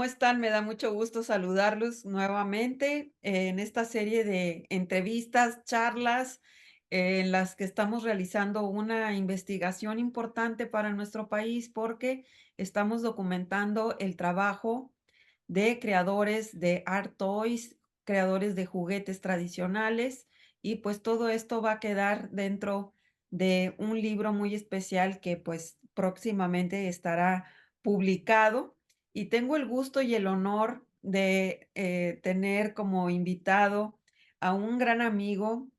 están? Me da mucho gusto saludarlos nuevamente en esta serie de entrevistas, charlas, en las que estamos realizando una investigación importante para nuestro país, porque estamos documentando el trabajo de creadores de art toys, creadores de juguetes tradicionales, y pues todo esto va a quedar dentro de un libro muy especial que pues próximamente estará publicado. Y tengo el gusto y el honor de tener como invitado a un gran amigo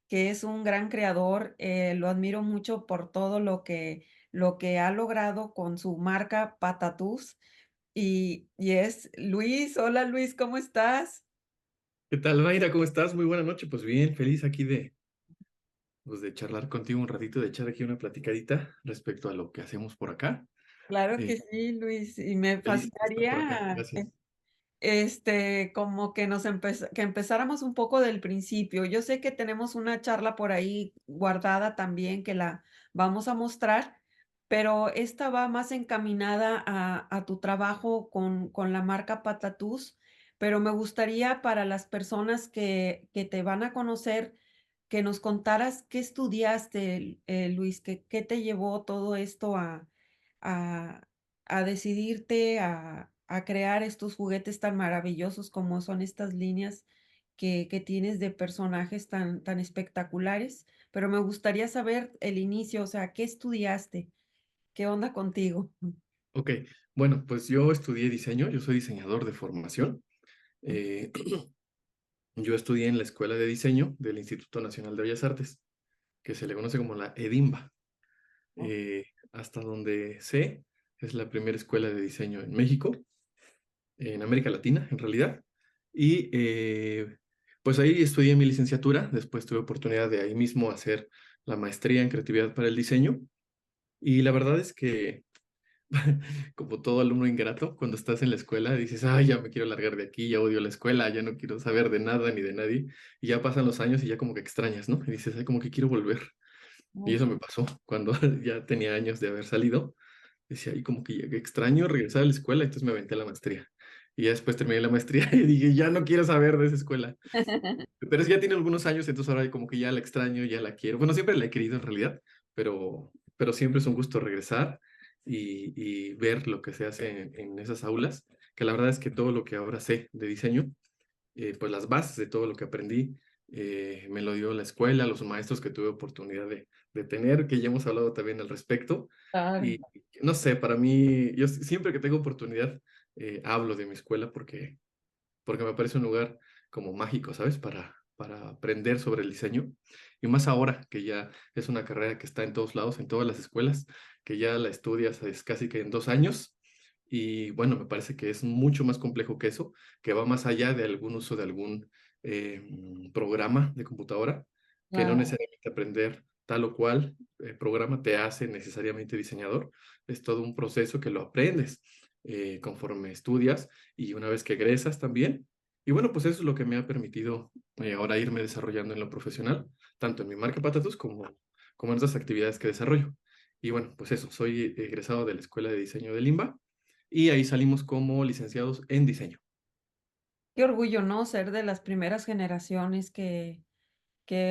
que es un gran creador. Lo admiro mucho por todo lo que ha logrado con su marca Patatús. Y es Luis. Hola Luis, ¿cómo estás? ¿Qué tal, Mayra? ¿Cómo estás? Muy buena noche. Pues bien, feliz aquí de charlar contigo un ratito, de echar aquí una platicadita respecto a lo que hacemos por acá. Claro Eh, que sí, Luis, y me Feliz de estar por acá. fascinaría Gracias. como que que empezáramos un poco del principio. Yo sé que tenemos una charla por ahí guardada también que la vamos a mostrar, pero esta va más encaminada a tu trabajo con la marca Patatús, pero me gustaría para las personas que te van a conocer, que nos contaras qué estudiaste, Luis, qué te llevó todo esto a decidirte a crear estos juguetes tan maravillosos como son estas líneas que tienes de personajes tan espectaculares, pero me gustaría saber el inicio, o sea, ¿qué estudiaste? ¿Qué onda contigo? Ok, bueno, pues yo estudié diseño, yo soy diseñador de formación. Eh, yo estudié en la Escuela de Diseño del Instituto Nacional de Bellas Artes, que se le conoce como la EDIMBA. Hasta donde sé, es la primera escuela de diseño en México, en América Latina, en realidad. Y pues ahí estudié mi licenciatura, después tuve oportunidad de ahí mismo hacer la maestría en creatividad para el diseño. Y la verdad es que, como todo alumno ingrato, cuando estás en la escuela dices, ay, ya me quiero largar de aquí, ya odio la escuela, ya no quiero saber de nada ni de nadie. Y ya pasan los años y ya como que extrañas, ¿no? Y dices, ay, como que quiero volver. Y eso me pasó cuando ya tenía años de haber salido. Decía, ay, como que ya que extraño regresar a la escuela, entonces me aventé a la maestría. Y ya después terminé la maestría y dije, ya no quiero saber de esa escuela. Pero es que ya tiene algunos años, entonces ahora como que ya la extraño, ya la quiero. Bueno, siempre la he querido en realidad, pero siempre es un gusto regresar y ver lo que se hace en esas aulas, que la verdad es que todo lo que ahora sé de diseño, pues las bases de todo lo que aprendí, me lo dio la escuela, los maestros que tuve oportunidad de tener, que ya hemos hablado también al respecto. Claro. Y no sé, para mí, yo siempre que tengo oportunidad, hablo de mi escuela porque me parece un lugar como mágico, ¿sabes? Para aprender sobre el diseño. Y más ahora que ya es una carrera que está en todos lados, en todas las escuelas, que ya la estudias es casi que en 2 años. Y bueno, me parece que es mucho más complejo que eso, que va más allá de algún uso de algún programa de computadora, que no Claro. necesariamente aprender tal o cual programa te hace necesariamente diseñador. Es todo un proceso que lo aprendes conforme estudias y una vez que egresas también. Y bueno, pues eso es lo que me ha permitido ahora irme desarrollando en lo profesional, tanto en mi marca Patatus como en otras actividades que desarrollo. Y bueno, pues eso, soy egresado de la Escuela de Diseño de Limba y ahí salimos como licenciados en diseño. Qué orgullo, ¿no? Ser de las primeras generaciones que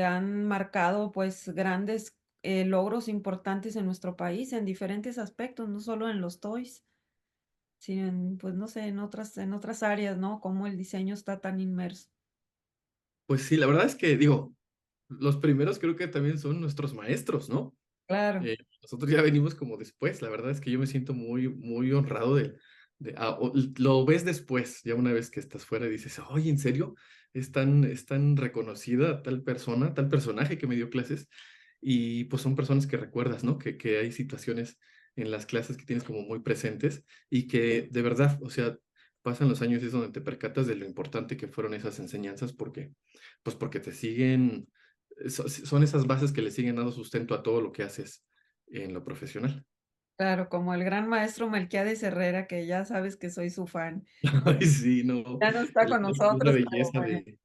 han marcado, pues, grandes, logros importantes en nuestro país, en diferentes aspectos, no solo en los toys, sino en, pues, no sé, en otras áreas, ¿no? Cómo el diseño está tan inmerso. Pues sí, la verdad es que digo, los primeros creo que también son nuestros maestros, ¿no? Claro, Nosotros ya venimos como después, la verdad es que yo me siento muy, muy honrado lo ves después, ya una vez que estás fuera y dices, oye, ¿en serio? Es tan reconocida tal persona, tal personaje que me dio clases, y pues son personas que recuerdas, ¿no? Que hay situaciones en las clases que tienes como muy presentes y que de verdad, o sea, pasan los años y es donde te percatas de lo importante que fueron esas enseñanzas porque te siguen son esas bases que le siguen dando sustento a todo lo que haces en lo profesional. claro, como el gran maestro Melquiades Herrera, que ya sabes que soy su fan. Ay, sí, no, Ya no está con es la nosotros, pero belleza bueno, de...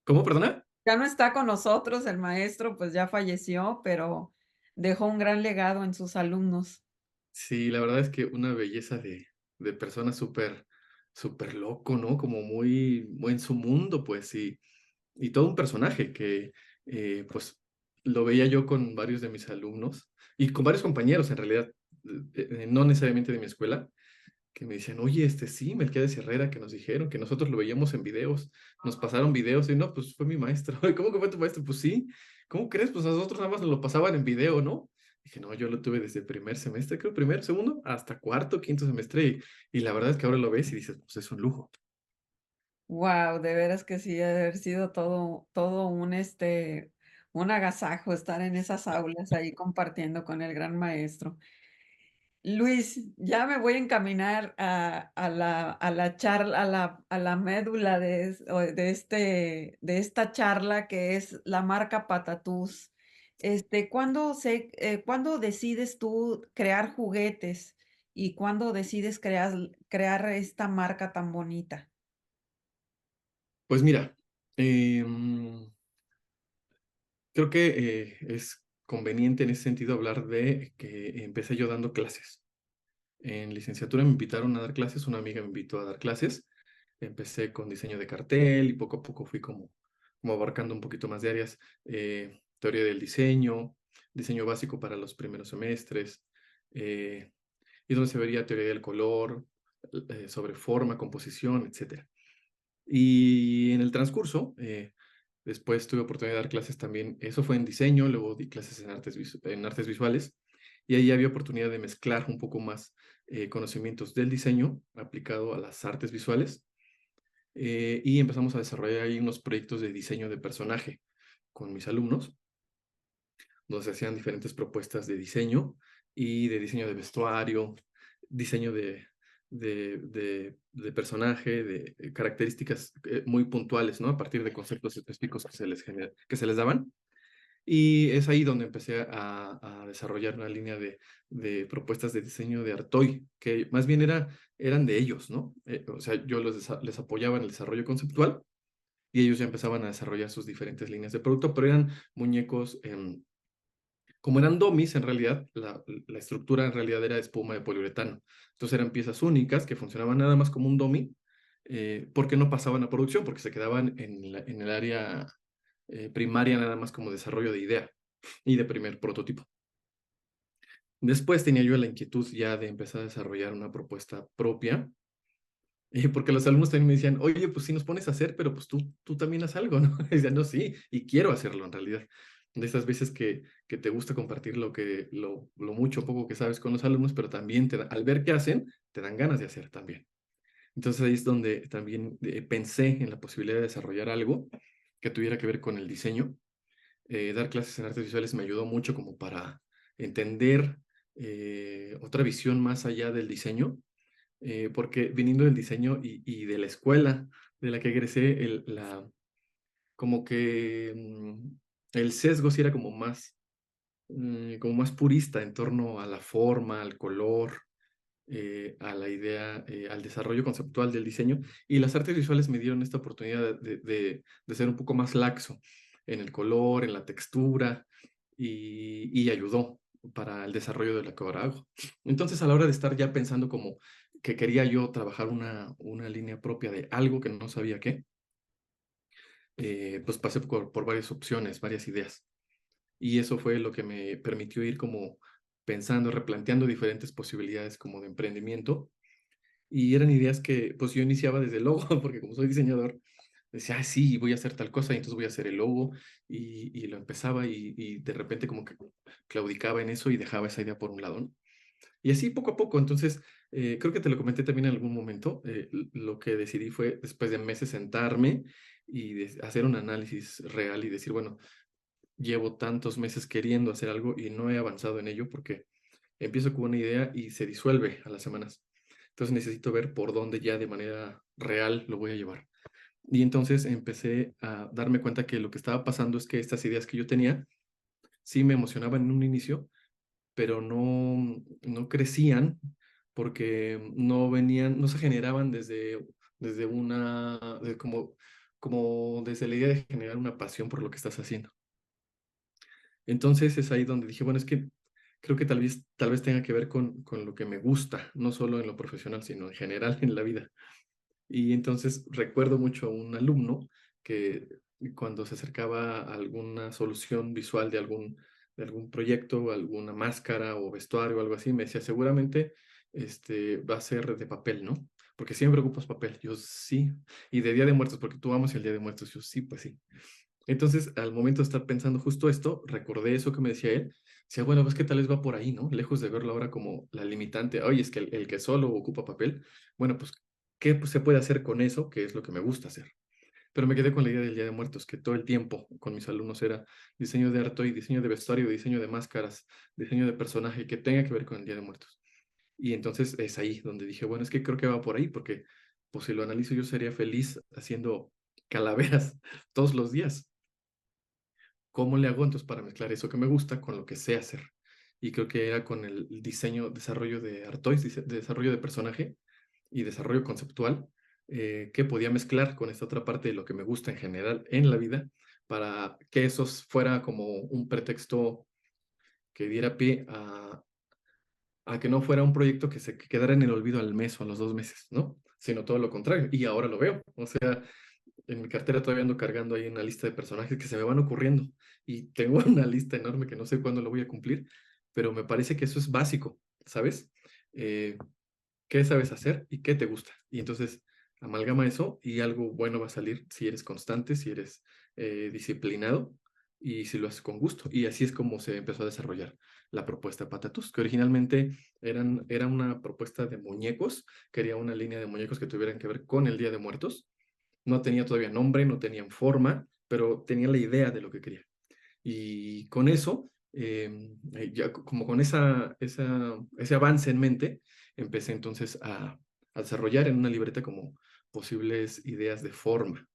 ¿Cómo, perdona? ya no está con nosotros el maestro, pues ya falleció, pero dejó un gran legado en sus alumnos. Sí, la verdad es que una belleza de persona súper, súper loco, ¿no? Como muy en su mundo, pues, y todo un personaje que, pues, lo veía yo con varios de mis alumnos y con varios compañeros, en realidad, no necesariamente de mi escuela, que me decían, oye, sí, Melquiades Herrera, que nos dijeron que nosotros lo veíamos en videos, nos pasaron videos, y no, pues fue mi maestro. ¿Cómo que fue tu maestro? Pues sí, ¿cómo crees? Pues a nosotros nada más nos lo pasaban en video, ¿no? Dije, no, yo lo tuve desde primer semestre, creo, primero, segundo, hasta cuarto, quinto semestre, y la verdad es que ahora lo ves y dices, pues es un lujo. Wow, de veras que sí, ha de haber sido todo un agasajo estar en esas aulas ahí compartiendo con el gran maestro. Luis, ya me voy a encaminar a la charla, a la médula de esta charla, que es la marca Patatús. ¿Cuándo decides tú crear juguetes y cuándo decides crear esta marca tan bonita? Pues mira, creo que es conveniente en ese sentido hablar de que empecé yo dando clases. En licenciatura me invitaron a dar clases, una amiga me invitó a dar clases. Empecé con diseño de cartel y poco a poco fui como abarcando un poquito más de áreas. Teoría del diseño, diseño básico para los primeros semestres, eh, y donde se vería teoría del color, sobre forma, composición, etcétera. Y en el transcurso, después tuve oportunidad de dar clases también, eso fue en diseño, luego di clases en artes visuales, y ahí había oportunidad de mezclar un poco más conocimientos del diseño aplicado a las artes visuales, y empezamos a desarrollar ahí unos proyectos de diseño de personaje con mis alumnos, donde se hacían diferentes propuestas de diseño y de diseño de vestuario, diseño de personaje, de características muy puntuales, ¿no? A partir de conceptos específicos que se les daban. Y es ahí donde empecé a desarrollar una línea de propuestas de diseño de Artoy, que más bien eran de ellos, ¿no? O sea, yo les apoyaba en el desarrollo conceptual y ellos ya empezaban a desarrollar sus diferentes líneas de producto, pero eran muñecos, como eran domis, en realidad, la estructura en realidad era espuma de poliuretano. Entonces eran piezas únicas que funcionaban nada más como un domi, porque no pasaban a producción, porque se quedaban en el área primaria nada más como desarrollo de idea y de primer prototipo. Después tenía yo la inquietud ya de empezar a desarrollar una propuesta propia, porque los alumnos también me decían, oye, pues sí nos pones a hacer, pero pues tú también haz algo, ¿no? Y decían, no, sí, y quiero hacerlo en realidad. De esas veces que te gusta compartir lo mucho o poco que sabes con los alumnos, pero también al ver qué hacen, te dan ganas de hacer también. Entonces ahí es donde también pensé en la posibilidad de desarrollar algo que tuviera que ver con el diseño. Dar clases en artes visuales me ayudó mucho como para entender otra visión más allá del diseño, porque viniendo del diseño y de la escuela de la que egresé, como que el sesgo sí era como más purista en torno a la forma, al color, a la idea, al desarrollo conceptual del diseño, y las artes visuales me dieron esta oportunidad de ser un poco más laxo en el color, en la textura, y ayudó para el desarrollo de lo que ahora hago. Entonces, a la hora de estar ya pensando como que quería yo trabajar una línea propia de algo que no sabía qué, pues pasé por varias opciones, varias ideas. Y eso fue lo que me permitió ir como pensando, replanteando diferentes posibilidades como de emprendimiento. Y eran ideas que pues yo iniciaba desde el logo, porque como soy diseñador, decía, ah, sí, voy a hacer tal cosa, y entonces voy a hacer el logo, y lo empezaba, y de repente como que claudicaba en eso y dejaba esa idea por un lado, ¿no? Y así poco a poco, entonces, creo que te lo comenté también en algún momento, lo que decidí fue, después de meses, sentarme y hacer un análisis real y decir, bueno, llevo tantos meses queriendo hacer algo y no he avanzado en ello porque empiezo con una idea y se disuelve a las semanas. Entonces necesito ver por dónde ya de manera real lo voy a llevar. Y entonces empecé a darme cuenta que lo que estaba pasando es que estas ideas que yo tenía sí me emocionaban en un inicio, pero no crecían porque no se generaban desde como desde la idea de generar una pasión por lo que estás haciendo. Entonces es ahí donde dije, bueno, es que creo que tal vez tenga que ver con lo que me gusta, no solo en lo profesional, sino en general en la vida. Y entonces recuerdo mucho a un alumno que cuando se acercaba a alguna solución visual de algún proyecto, alguna máscara o vestuario o algo así, me decía, seguramente va a ser de papel, ¿no? Porque siempre ocupas papel. Yo sí. Y de Día de Muertos, porque tú amas el Día de Muertos. Yo sí, pues sí. Entonces, al momento de estar pensando justo esto, recordé eso que me decía él. Decía, bueno, pues que tal vez va por ahí, ¿no? Lejos de verlo ahora como la limitante. Oye, es que el que solo ocupa papel, bueno, pues, ¿qué pues, se puede hacer con eso? Que es lo que me gusta hacer. Pero me quedé con la idea del Día de Muertos, que todo el tiempo con mis alumnos era diseño de arte y diseño de vestuario, diseño de máscaras, diseño de personaje que tenga que ver con el Día de Muertos. Y entonces es ahí donde dije, bueno, es que creo que va por ahí, porque pues si lo analizo yo sería feliz haciendo calaveras todos los días. ¿Cómo le hago entonces para mezclar eso que me gusta con lo que sé hacer? Y creo que era con el diseño, desarrollo de Artois, desarrollo de personaje y desarrollo conceptual, que podía mezclar con esta otra parte de lo que me gusta en general en la vida, para que eso fuera como un pretexto que diera pie a que no fuera un proyecto que se quedara en el olvido al mes o a los 2 meses, ¿no? Sino todo lo contrario. Y ahora lo veo. O sea, en mi cartera todavía ando cargando ahí una lista de personajes que se me van ocurriendo y tengo una lista enorme que no sé cuándo lo voy a cumplir, pero me parece que eso es básico, ¿sabes? Eh, ¿Qué sabes hacer y qué te gusta? Y entonces amalgama eso y algo bueno va a salir si eres constante, si eres disciplinado y si lo haces con gusto. Y así es como se empezó a desarrollar la propuesta Patatus, que originalmente era una propuesta de muñecos, quería una línea de muñecos que tuvieran que ver con el Día de Muertos. No tenía todavía nombre, no tenían forma, pero tenía la idea de lo que quería. Y con eso, ya como con ese avance en mente, empecé entonces a desarrollar en una libreta como posibles ideas de forma.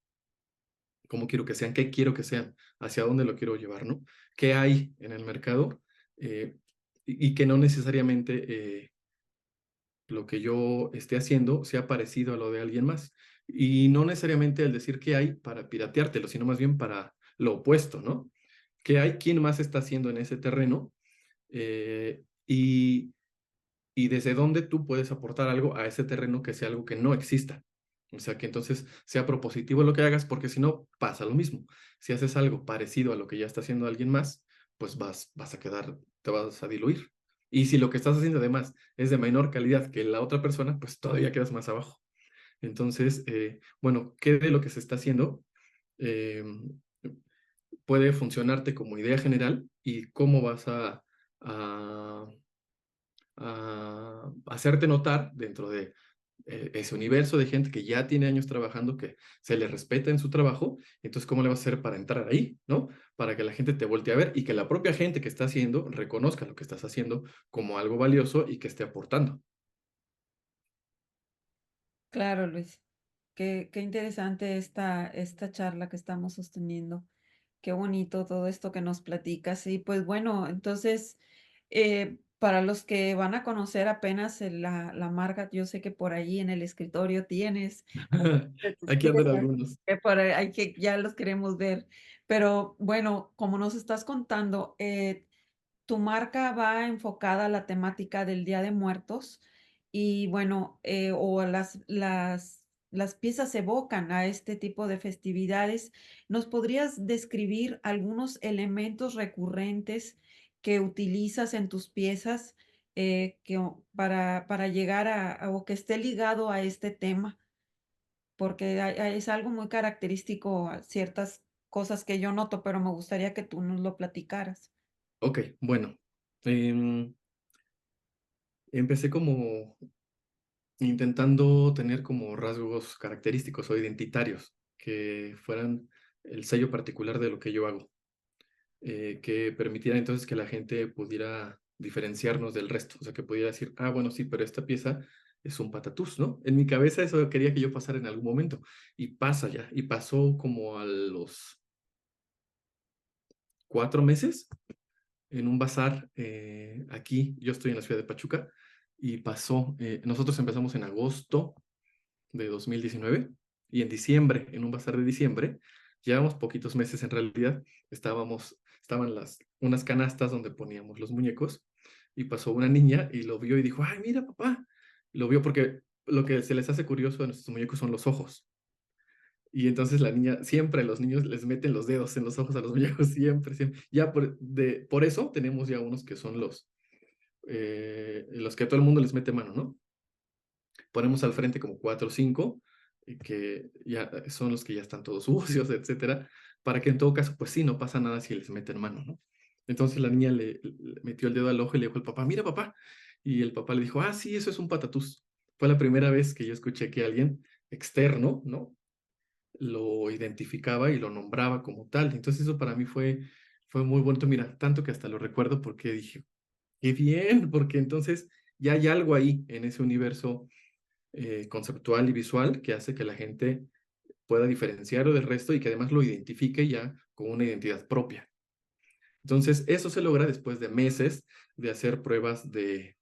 ¿Cómo quiero que sean? ¿Qué quiero que sean? ¿Hacia dónde lo quiero llevar? ¿No? ¿Qué hay en el mercado? Y que no necesariamente lo que yo esté haciendo sea parecido a lo de alguien más. Y no necesariamente el decir qué hay para pirateártelo, sino más bien para lo opuesto, ¿no? ¿Qué hay? ¿Quién más está haciendo en ese terreno? Eh, y, y desde dónde tú puedes aportar algo a ese terreno que sea algo que no exista. O sea, que entonces sea propositivo lo que hagas, porque si no, pasa lo mismo. Si haces algo parecido a lo que ya está haciendo alguien más, pues vas a quedar, te vas a diluir. Y si lo que estás haciendo además es de menor calidad que la otra persona, pues todavía quedas más abajo. Entonces, bueno, ¿qué de lo que se está haciendo eh, puede funcionarte como idea general y cómo vas a hacerte notar dentro de ese universo de gente que ya tiene años trabajando, que se le respeta en su trabajo? Entonces, ¿cómo le vas a hacer para entrar ahí, ¿no? Para que la gente te voltee a ver y que la propia gente que está haciendo reconozca lo que estás haciendo como algo valioso y que esté aportando. Claro, Luis. Qué interesante esta charla que estamos sosteniendo. Qué bonito todo esto que nos platicas. Y pues bueno, entonces, para los que van a conocer apenas la marca, yo sé que por ahí en el escritorio tienes de tus Aquí andan piezas, algunos. que por ahí hay que ya los queremos ver. Pero bueno, como nos estás contando, tu marca va enfocada a la temática del Día de Muertos y bueno, o las piezas evocan a este tipo de festividades. ¿Nos podrías describir algunos elementos recurrentes que utilizas en tus piezas, para llegar o que esté ligado a este tema? Porque es algo muy característico a ciertas cosas que yo noto, pero me gustaría que tú nos lo platicaras. Ok, bueno. em, Empecé como intentando tener como rasgos característicos o identitarios que fueran el sello particular de lo que yo hago, que permitiera entonces que la gente pudiera diferenciarnos del resto, o sea, que pudiera decir, ah, bueno, sí, pero esta pieza es un patatús, ¿no? En mi cabeza eso quería que yo pasara en algún momento y pasa ya, y pasó como a los 4 meses en un bazar aquí, yo estoy en la ciudad de Pachuca, y pasó, nosotros empezamos en agosto de 2019 y en diciembre, en un bazar de diciembre, llevamos poquitos meses en realidad, estaban unas canastas donde poníamos los muñecos y pasó una niña y lo vio y dijo, ay, mira papá, lo vio porque lo que se les hace curioso a nuestros muñecos son los ojos. Y entonces la niña, siempre los niños les meten los dedos en los ojos a los muñecos, siempre, siempre. Ya por eso tenemos ya unos que son los que a todo el mundo les mete mano, ¿no? Ponemos al frente como 4 o 5, que ya son los que ya están todos sucios, etcétera, para que en todo caso, pues sí, no pasa nada si les meten mano, ¿no? Entonces la niña le metió el dedo al ojo y le dijo al papá, mira papá, y el papá le dijo, ah, sí, eso es un patatús. Fue la primera vez que yo escuché que alguien externo, ¿no? Lo identificaba y lo nombraba como tal. Entonces eso para mí fue muy bonito, mira, tanto que hasta lo recuerdo porque dije, qué bien, porque entonces ya hay algo ahí en ese universo conceptual y visual que hace que la gente pueda diferenciarlo del resto y que además lo identifique ya con una identidad propia. Entonces, eso se logra después de meses de hacer pruebas de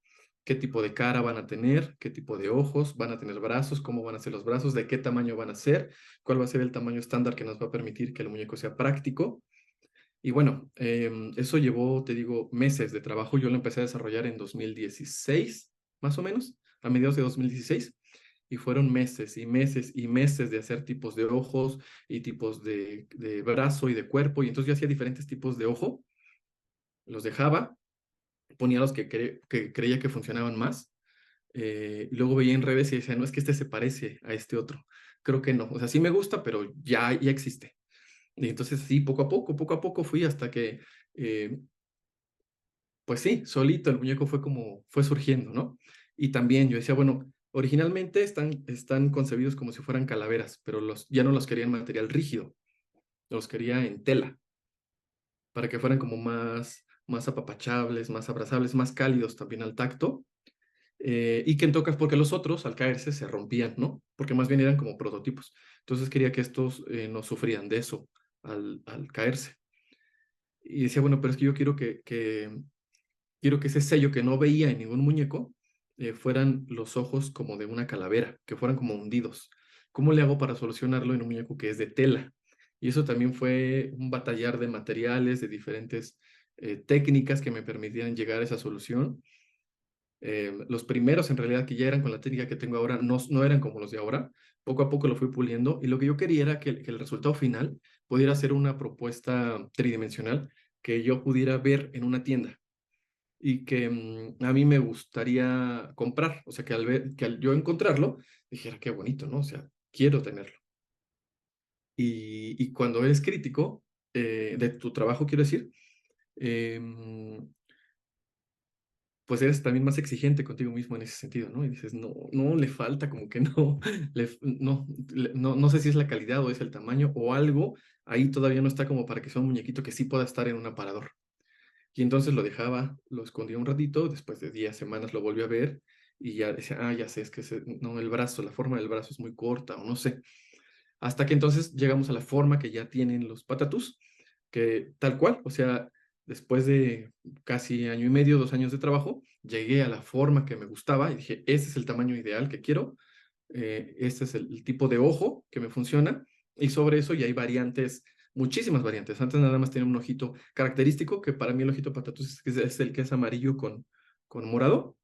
qué tipo de cara van a tener, qué tipo de ojos, van a tener brazos, cómo van a ser los brazos, de qué tamaño van a ser, cuál va a ser el tamaño estándar que nos va a permitir que el muñeco sea práctico. Y bueno, eso llevó, te digo, meses de trabajo. Yo lo empecé a desarrollar en 2016, más o menos, a mediados de 2016. Y fueron meses y meses y meses de hacer tipos de ojos y tipos de brazo y de cuerpo. Y entonces yo hacía diferentes tipos de ojo, los dejaba, ponía los que creía que funcionaban más. Y luego veía en redes y decía, no, es que este se parece a este otro. Creo que no. O sea, sí me gusta, pero ya existe. Y entonces sí, poco a poco fui hasta que, eh, pues sí, solito el muñeco fue surgiendo, ¿no? Y también yo decía, bueno, originalmente están concebidos como si fueran calaveras, pero ya no los quería en material rígido, los quería en tela, para que fueran como más apapachables, más abrazables, más cálidos también al tacto, y que en tocas, porque los otros al caerse se rompían, ¿no? Porque más bien eran como prototipos. Entonces quería que estos no sufrían de eso al caerse. Y decía, bueno, pero es que yo quiero que ese sello que no veía en ningún muñeco fueran los ojos como de una calavera, que fueran como hundidos. ¿Cómo le hago para solucionarlo en un muñeco que es de tela? Y eso también fue un batallar de materiales, de diferentes técnicas que me permitieran llegar a esa solución. Los primeros en realidad que ya eran con la técnica que tengo ahora no eran como los de ahora. Poco a poco lo fui puliendo y lo que yo quería era que el resultado final pudiera ser una propuesta tridimensional que yo pudiera ver en una tienda y que a mí me gustaría comprar. O sea, que al yo encontrarlo, dijera, qué bonito, ¿no? O sea, quiero tenerlo. Y cuando eres crítico de tu trabajo, quiero decir, em, pues eres también más exigente contigo mismo en ese sentido, ¿no? Y dices, no, no, le falta, como que no, no sé si es la calidad o es el tamaño o algo, ahí todavía no está como para que sea un muñequito que sí pueda estar en un aparador. Y entonces lo dejaba, lo escondía un ratito, después de días, semanas lo volví a ver y ya decía, ah, ya sé, es que no, el brazo, la forma del brazo es muy corta o no sé. Hasta que entonces llegamos a la forma que ya tienen los patatús, que tal cual, o sea, después de casi año y medio, 2 años de trabajo, llegué a la forma que me gustaba y dije, ese es el tamaño ideal que quiero, este es el tipo de ojo que me funciona, y sobre eso ya hay variantes, muchísimas variantes. Antes nada más tenía un ojito característico, que para mí el ojito patatús es el que es amarillo con morado,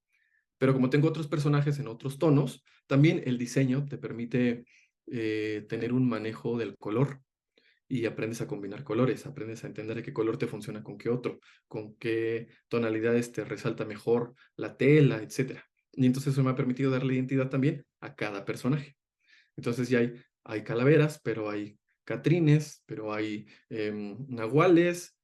pero como tengo otros personajes en otros tonos, también el diseño te permite tener un manejo del color y aprendes a combinar colores, aprendes a entender qué color te funciona con qué otro, con qué tonalidades te resalta mejor la tela, etcétera. Y entonces eso me ha permitido darle identidad también a cada personaje. Entonces ya hay calaveras, pero hay catrines, pero hay nahuales,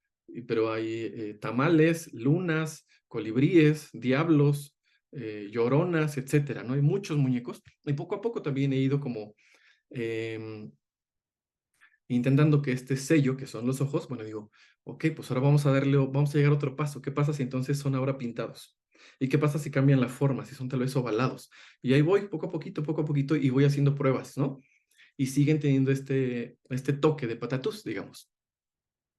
pero hay tamales, lunas, colibríes, diablos, lloronas, etcétera, ¿no? Hay muchos muñecos y poco a poco también he ido como em, intentando que este sello, que son los ojos, bueno, digo, ok, pues ahora vamos a llegar a otro paso. ¿Qué pasa si entonces son ahora pintados? ¿Y qué pasa si cambian la forma, si son tal vez ovalados? Y ahí voy poco a poquito y voy haciendo pruebas, ¿no? Y siguen teniendo este toque de patatús, digamos.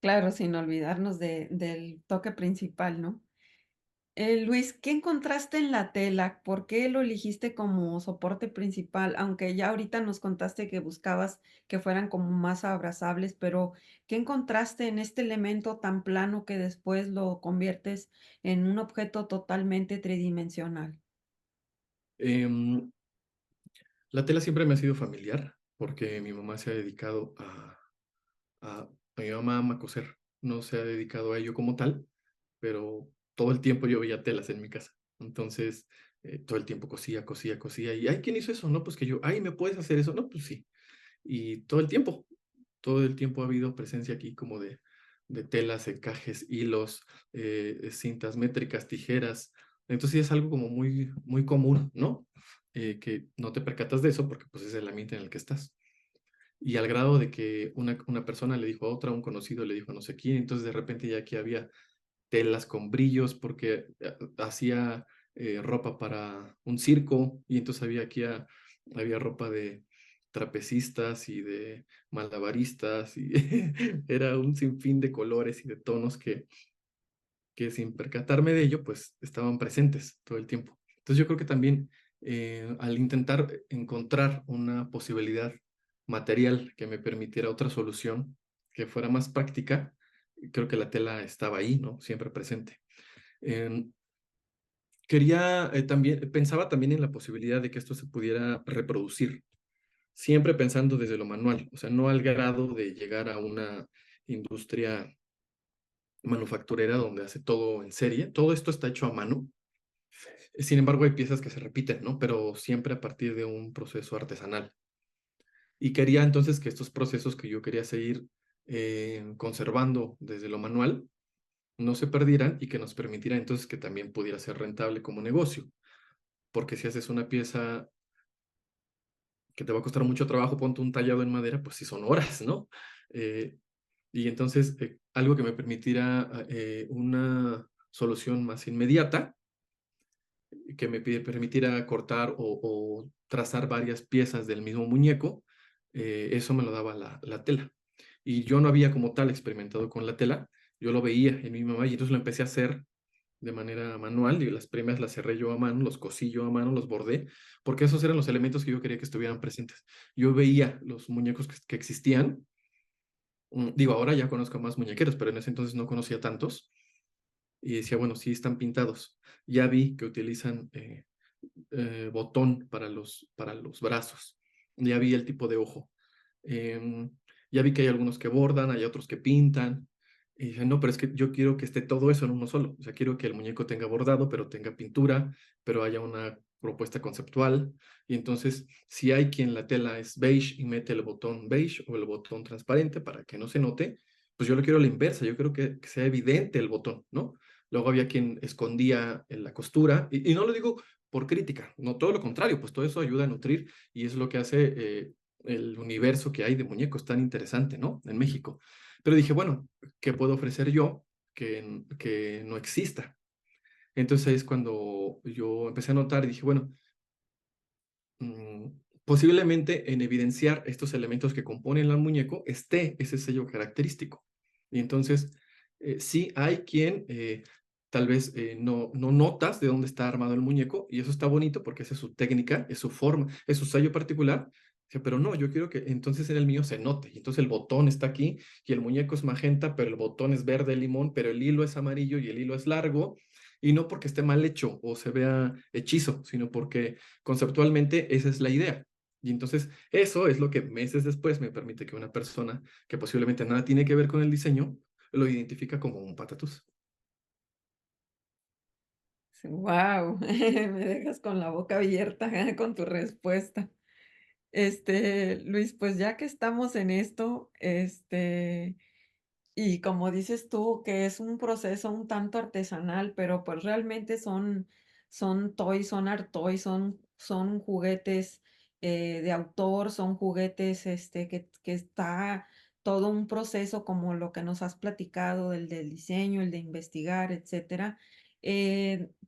Claro, sin olvidarnos del toque principal, ¿no? Luis, ¿qué encontraste en la tela? ¿Por qué lo elegiste como soporte principal? Aunque ya ahorita nos contaste que buscabas que fueran como más abrazables, pero ¿qué encontraste en este elemento tan plano que después lo conviertes en un objeto totalmente tridimensional? Em, La tela siempre me ha sido familiar porque mi mamá se ha dedicado a mi mamá ama coser, no se ha dedicado a ello como tal, pero todo el tiempo yo veía telas en mi casa. Entonces, todo el tiempo cosía, cosía, cosía. Y, ay, ¿quién hizo eso? No, pues que yo, ay, ¿me puedes hacer eso? No, pues sí. Y todo el tiempo ha habido presencia aquí como de telas, encajes, hilos, cintas métricas, tijeras. Entonces sí es algo como muy, muy común, ¿no? Que no te percatas de eso porque pues es el ambiente en el que estás. Y al grado de que una persona le dijo a otra, un conocido le dijo a no sé quién, entonces de repente ya aquí había telas con brillos porque hacía ropa para un circo y entonces había ropa de trapecistas y de malabaristas y era un sinfín de colores y de tonos que sin percatarme de ello, pues estaban presentes todo el tiempo. Entonces yo creo que también al intentar encontrar una posibilidad material que me permitiera otra solución que fuera más práctica, creo que la tela estaba ahí, ¿no? Siempre presente. Em, pensaba también en la posibilidad de que esto se pudiera reproducir, siempre pensando desde lo manual, o sea, no al grado de llegar a una industria manufacturera donde hace todo en serie, todo esto está hecho a mano. Sin embargo, hay piezas que se repiten, ¿no? Pero siempre a partir de un proceso artesanal. Y quería entonces que estos procesos que yo quería seguir conservando desde lo manual no se perdieran y que nos permitiera entonces que también pudiera ser rentable como negocio. Porque si haces una pieza que te va a costar mucho trabajo, ponte un tallado en madera, pues sí son horas, ¿no? Eh, y entonces algo que me permitiera una solución más inmediata, que me permitiera cortar o trazar varias piezas del mismo muñeco, eso me lo daba la tela. Y yo no había como tal experimentado con la tela, yo lo veía en mi mamá y entonces lo empecé a hacer de manera manual y las primas las cerré yo a mano, los cosí yo a mano, los bordé, porque esos eran los elementos que yo quería que estuvieran presentes. Yo veía los muñecos que existían, digo, ahora ya conozco más muñequeros, pero en ese entonces no conocía tantos y decía, bueno, sí están pintados. Ya vi que utilizan botón para los brazos, ya vi el tipo de ojo. Em, ya vi que hay algunos que bordan, hay otros que pintan. Y dije, no, pero es que yo quiero que esté todo eso en uno solo. O sea, quiero que el muñeco tenga bordado, pero tenga pintura, pero haya una propuesta conceptual. Y entonces, si hay quien la tela es beige y mete el botón beige o el botón transparente para que no se note, pues yo lo quiero a la inversa. Yo quiero que sea evidente el botón, ¿no? Luego había quien escondía en la costura. Y no lo digo por crítica, no todo lo contrario, pues todo eso ayuda a nutrir y es lo que hace el universo que hay de muñecos tan interesante, ¿no? En México. Pero dije, bueno, ¿qué puedo ofrecer yo que no exista? Entonces ahí es cuando yo empecé a notar y dije, bueno, mm, posiblemente en evidenciar estos elementos que componen al muñeco esté ese sello característico. Y entonces, sí hay quien tal vez no notas de dónde está armado el muñeco y eso está bonito porque esa es su técnica, es su forma, es su sello particular. Dije, pero no, yo quiero que entonces en el mío se note. Y entonces el botón está aquí y el muñeco es magenta, pero el botón es verde limón, pero el hilo es amarillo y el hilo es largo. Y no porque esté mal hecho o se vea hechizo, sino porque conceptualmente esa es la idea. Y entonces eso es lo que meses después me permite que una persona que posiblemente nada tiene que ver con el diseño lo identifica como un patatús. Wow, me dejas con la boca abierta con tu respuesta. Luis, pues ya que estamos en esto, y como dices tú, que es un proceso un tanto artesanal, pero pues realmente son toys, son art toys, son juguetes de autor, son juguetes que está todo un proceso como lo que nos has platicado, el del diseño, el de investigar, etcétera.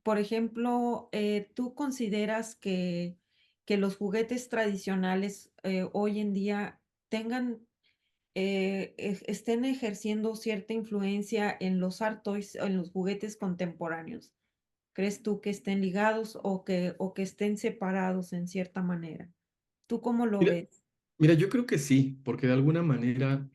Por ejemplo, ¿tú consideras que los juguetes tradicionales hoy en día tengan estén ejerciendo cierta influencia en los art toys, en los juguetes contemporáneos? ¿Crees tú que estén ligados o que estén separados en cierta manera? ¿Tú cómo lo Mira, ves? mira, yo creo que sí, porque de alguna manera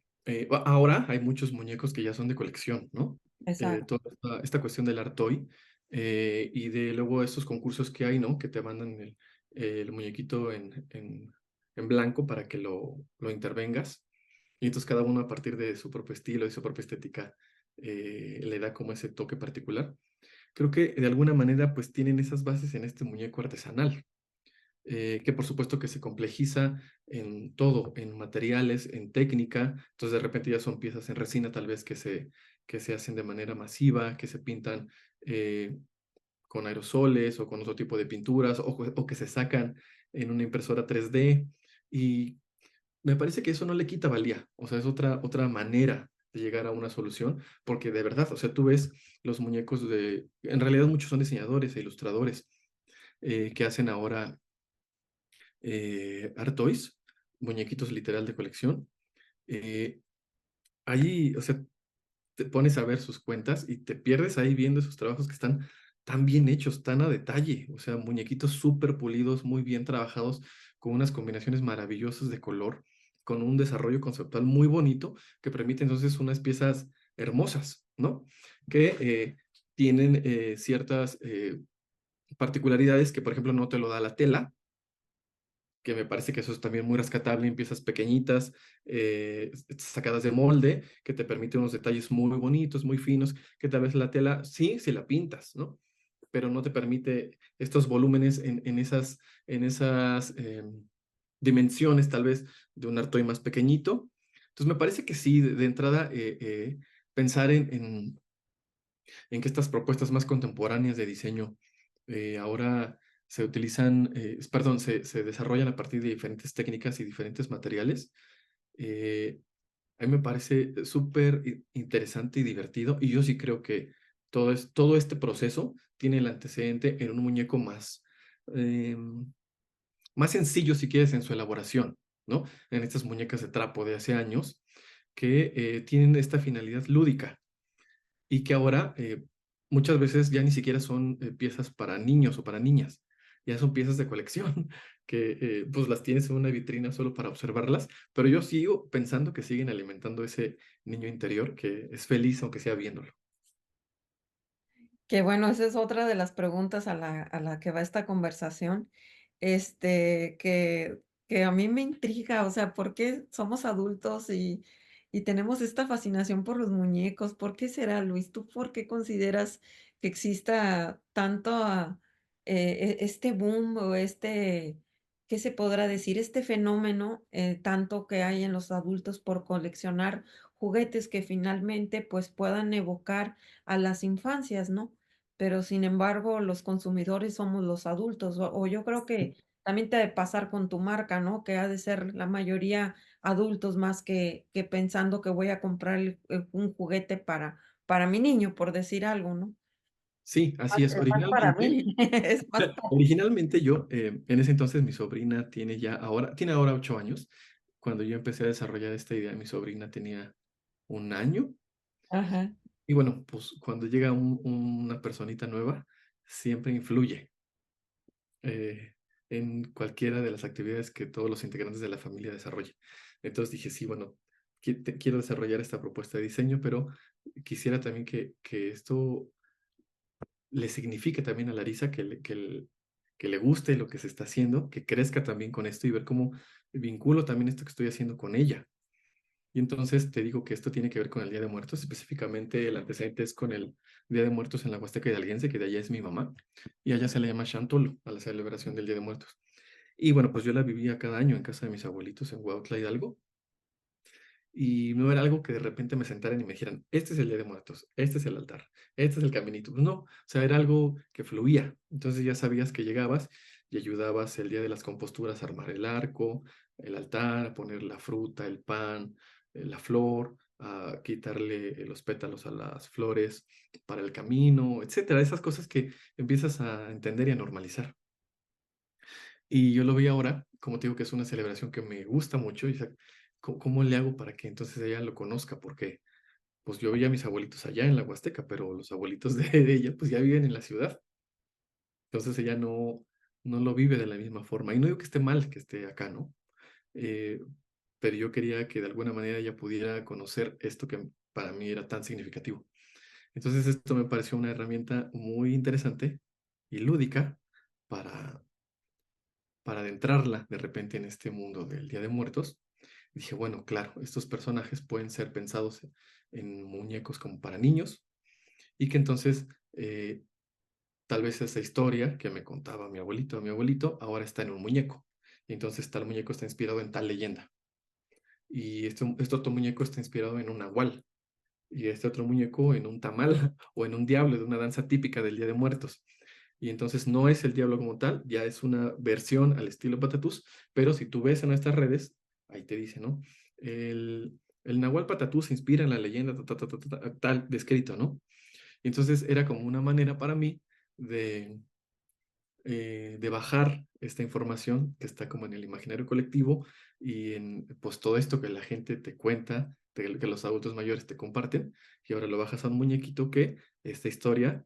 ahora hay muchos muñecos que ya son de colección, ¿no? Exacto. Toda esta cuestión del art toy y de luego estos concursos que hay, ¿no? Que te mandan el muñequito en blanco para que lo intervengas. Y entonces cada uno a partir de su propio estilo y su propia estética le da como ese toque particular. Creo que de alguna manera pues tienen esas bases en este muñeco artesanal, que por supuesto que se complejiza en todo, en materiales, en técnica. Entonces de repente ya son piezas en resina tal vez que se hacen de manera masiva, que se pintan con aerosoles o con otro tipo de pinturas o que se sacan en una impresora 3D. Y me parece que eso no le quita valía, o sea, es otra manera de llegar a una solución, porque de verdad, o sea, tú ves los muñecos en realidad muchos son diseñadores e ilustradores que hacen ahora art toys, muñequitos literal de colección. Eh, Ahí, o sea, te pones a ver sus cuentas y te pierdes ahí viendo esos trabajos que están tan bien hechos, tan a detalle, o sea, muñequitos súper pulidos, muy bien trabajados, con unas combinaciones maravillosas de color, con un desarrollo conceptual muy bonito que permite entonces unas piezas hermosas, ¿no? Que tienen ciertas particularidades que, por ejemplo, no te lo da la tela, que me parece que eso es también muy rescatable en piezas pequeñitas, sacadas de molde, que te permite unos detalles muy bonitos, muy finos, que tal vez la tela, sí, si la pintas, ¿no? Pero no te permite estos volúmenes en esas dimensiones, tal vez, de un artoy más pequeñito. Entonces, me parece que sí, de entrada, pensar en que estas propuestas más contemporáneas de diseño ahora se utilizan, perdón, se desarrollan a partir de diferentes técnicas y diferentes materiales. eh, a mí me parece súper interesante y divertido, y yo sí creo que todo este proceso tiene el antecedente en un muñeco más sencillo, si quieres, en su elaboración, ¿no? En estas muñecas de trapo de hace años que tienen esta finalidad lúdica y que ahora muchas veces ya ni siquiera son piezas para niños o para niñas, ya son piezas de colección que pues las tienes en una vitrina solo para observarlas, pero yo sigo pensando que siguen alimentando ese niño interior que es feliz aunque sea viéndolo. Que bueno, esa es otra de las preguntas a la que va esta conversación, este, que a mí me intriga, o sea, ¿por qué somos adultos y tenemos esta fascinación por los muñecos? ¿Por qué será, Luis? ¿Tú por qué consideras que exista tanto, este boom o este, qué se podrá decir? Este fenómeno, tanto que hay en los adultos por coleccionar juguetes que finalmente, pues, puedan evocar a las infancias, ¿no? Pero, sin embargo, los consumidores somos los adultos, o yo creo que también te ha de pasar con tu marca, ¿no? Que ha de ser la mayoría adultos más que pensando que voy a comprar un juguete para mi niño, por decir algo, ¿no? Sí, así es. Es más para Originalmente, mí, es más para originalmente yo, en ese entonces mi sobrina tiene ahora 8 años. Cuando yo empecé a desarrollar esta idea, mi sobrina tenía 1 año. ajá. Y bueno, pues cuando llega una personita nueva, siempre influye eh, en cualquiera de las actividades que todos los integrantes de la familia desarrollen. Entonces dije, sí, bueno, quiero desarrollar esta propuesta de diseño, pero quisiera también que esto le signifique también a Larisa que le guste lo que se está haciendo, que crezca también con esto y ver cómo vinculo también esto que estoy haciendo con ella. Y entonces te digo que esto tiene que ver con el Día de Muertos, específicamente el antecedente es con el Día de Muertos en la Huasteca Hidalguense, que de allá es mi mamá, y allá se le llama Chantolo, a la celebración del Día de Muertos. Y bueno, pues yo la vivía cada año en casa de mis abuelitos en Huautla, Hidalgo, y no era algo que de repente me sentaran y me dijeran, este es el Día de Muertos, este es el altar, este es el caminito. Pues no, o sea, era algo que fluía. Entonces ya sabías que llegabas y ayudabas el día de las composturas a armar el arco, el altar, a poner la fruta, el pan, la flor, a quitarle los pétalos a las flores para el camino, etcétera. Esas cosas que empiezas a entender y a normalizar. Y yo lo vi ahora, como te digo, que es una celebración que me gusta mucho. Y, o sea, ¿cómo le hago para que entonces ella lo conozca? Porque pues yo veía a mis abuelitos allá en la Huasteca, pero los abuelitos de ella pues ya viven en la ciudad. Entonces ella no lo vive de la misma forma. Y no digo que esté mal que esté acá, ¿no? Eh, pero yo quería que de alguna manera ella pudiera conocer esto que para mí era tan significativo. Entonces esto me pareció una herramienta muy interesante y lúdica para para adentrarla de repente en este mundo del Día de Muertos, dije, bueno, claro, estos personajes pueden ser pensados en muñecos como para niños y que entonces tal vez esa historia que me contaba mi abuelito, ahora está en un muñeco. Y entonces tal muñeco está inspirado en tal leyenda. Y este otro muñeco está inspirado en un nahual. Y este otro muñeco en un tamal o en un diablo de una danza típica del Día de Muertos. Y entonces no es el diablo como tal, ya es una versión al estilo Patatús, pero si tú ves en nuestras redes, ahí te dice, ¿no? El Nahual Patatús se inspira en la leyenda tal descrito, ¿no? Y entonces era como una manera para mí de, de bajar esta información que está como en el imaginario colectivo y en pues todo esto que la gente te cuenta, que los adultos mayores te comparten, y ahora lo bajas a un muñequito que esta historia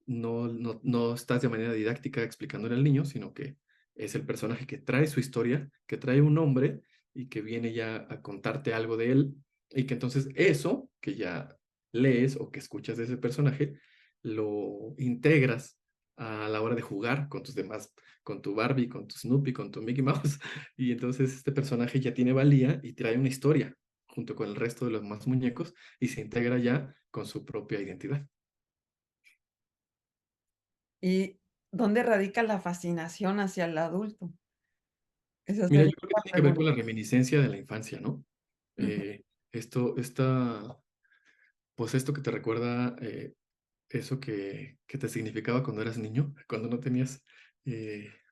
no estás de manera didáctica explicándole al niño, sino que es el personaje que trae su historia, que trae un nombre y que viene ya a contarte algo de él, y que entonces eso que ya lees o que escuchas de ese personaje, lo integras a la hora de jugar con tus demás, con tu Barbie, con tu Snoopy, con tu Mickey Mouse. Y entonces este personaje ya tiene valía y trae una historia junto con el resto de los más muñecos y se integra ya con su propia identidad. ¿Y dónde radica la fascinación hacia el adulto? Esa Mira, yo sería creo que la tiene que ver con pregunta. la reminiscencia de la infancia, ¿no? Ujú. Eh, pues esto que te recuerda eso que te significaba cuando eras niño, cuando no tenías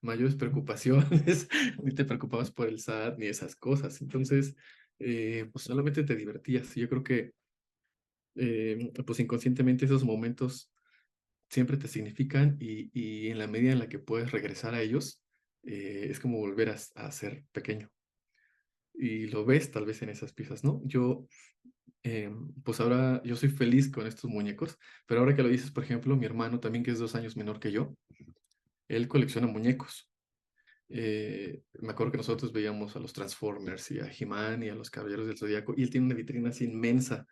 mayores preocupaciones, ni te preocupabas por el SAT, ni esas cosas. Entonces, pues solamente te divertías. Yo creo que, pues inconscientemente esos momentos siempre te significan y en la medida en la que puedes regresar a ellos, es como volver a ser pequeño. Y lo ves tal vez en esas piezas, ¿no? Pues ahora yo soy feliz con estos muñecos, pero ahora que lo dices, por ejemplo, mi hermano también, que es 2 años menor que yo, él colecciona muñecos. Me acuerdo que nosotros veíamos a los Transformers y a He-Man y a los Caballeros del Zodíaco, y él tiene una vitrina así inmensa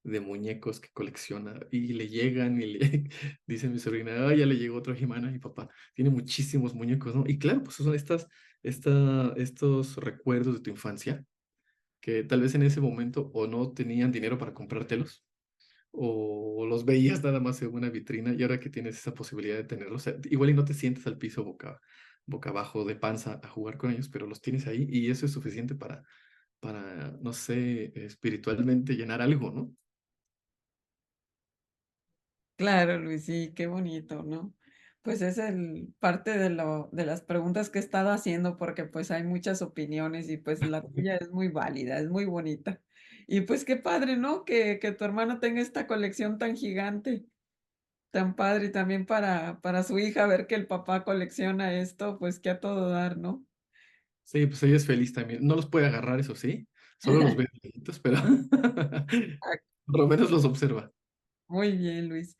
de muñecos que colecciona, y le llegan y le dice mi sobrina, ah, ya le llegó otro He-Man a mi papá. Tiene muchísimos muñecos, ¿no? Y claro, pues son estos recuerdos de tu infancia que tal vez en ese momento o no tenían dinero para comprártelos o los veías nada más en una vitrina y ahora que tienes esa posibilidad de tenerlos, o sea, igual y no te sientes al piso boca abajo de panza a jugar con ellos, pero los tienes ahí y eso es suficiente no sé, espiritualmente llenar algo, ¿no? Claro, Luis, sí, qué bonito, ¿no? Pues es el parte de las preguntas que he estado haciendo, porque, pues, hay muchas opiniones y, pues, la tuya es muy válida, es muy bonita. Y, pues, qué padre, ¿no? Que tu hermano tenga esta colección tan gigante, tan padre, y también para su hija ver que el papá colecciona esto, pues, que a todo dar, ¿no? Sí, pues ella es feliz también. No los puede agarrar, eso sí, solo los ve de lejitos, pero Ah, por lo menos los observa. muy bien, Luis.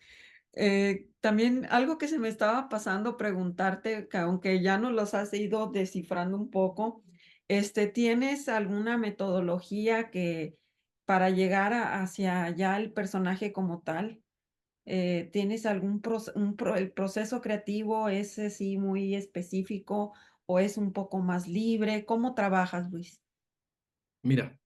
También algo que se me estaba pasando preguntarte, que aunque ya nos los has ido descifrando un poco, ¿tienes alguna metodología que para llegar hacia ya el personaje como tal? ¿Tienes algún el proceso creativo es así muy específico o es un poco más libre? ¿Cómo trabajas, Luis? Mira,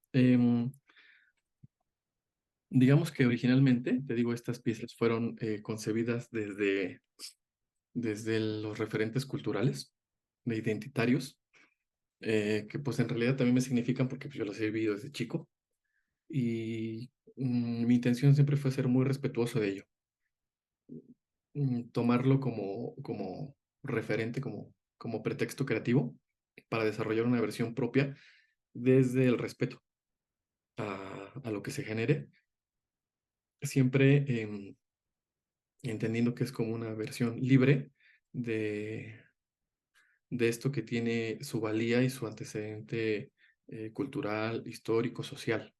digamos que originalmente, te digo, estas piezas fueron concebidas desde los referentes culturales, de identitarios, que pues en realidad también me significan porque pues, yo los he vivido desde chico y mi intención siempre fue ser muy respetuoso de ello, tomarlo como referente, como pretexto creativo para desarrollar una versión propia desde el respeto a lo que se genere, siempre entendiendo que es como una versión libre de esto que tiene su valía y su antecedente cultural, histórico, social.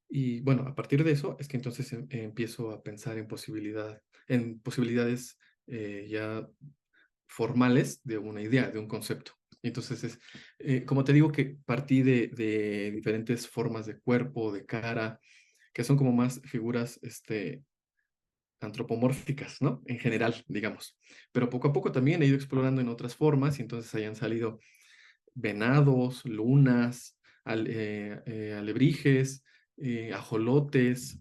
Y bueno, a partir de eso es que entonces empiezo a pensar en posibilidades ya formales de una idea, de un concepto. Entonces como te digo que partí de diferentes formas de cuerpo, de cara, que son como más figuras antropomórficas, ¿no? En general, digamos. Pero poco a poco también he ido explorando en otras formas y entonces hayan salido venados, lunas, alebrijes, ajolotes,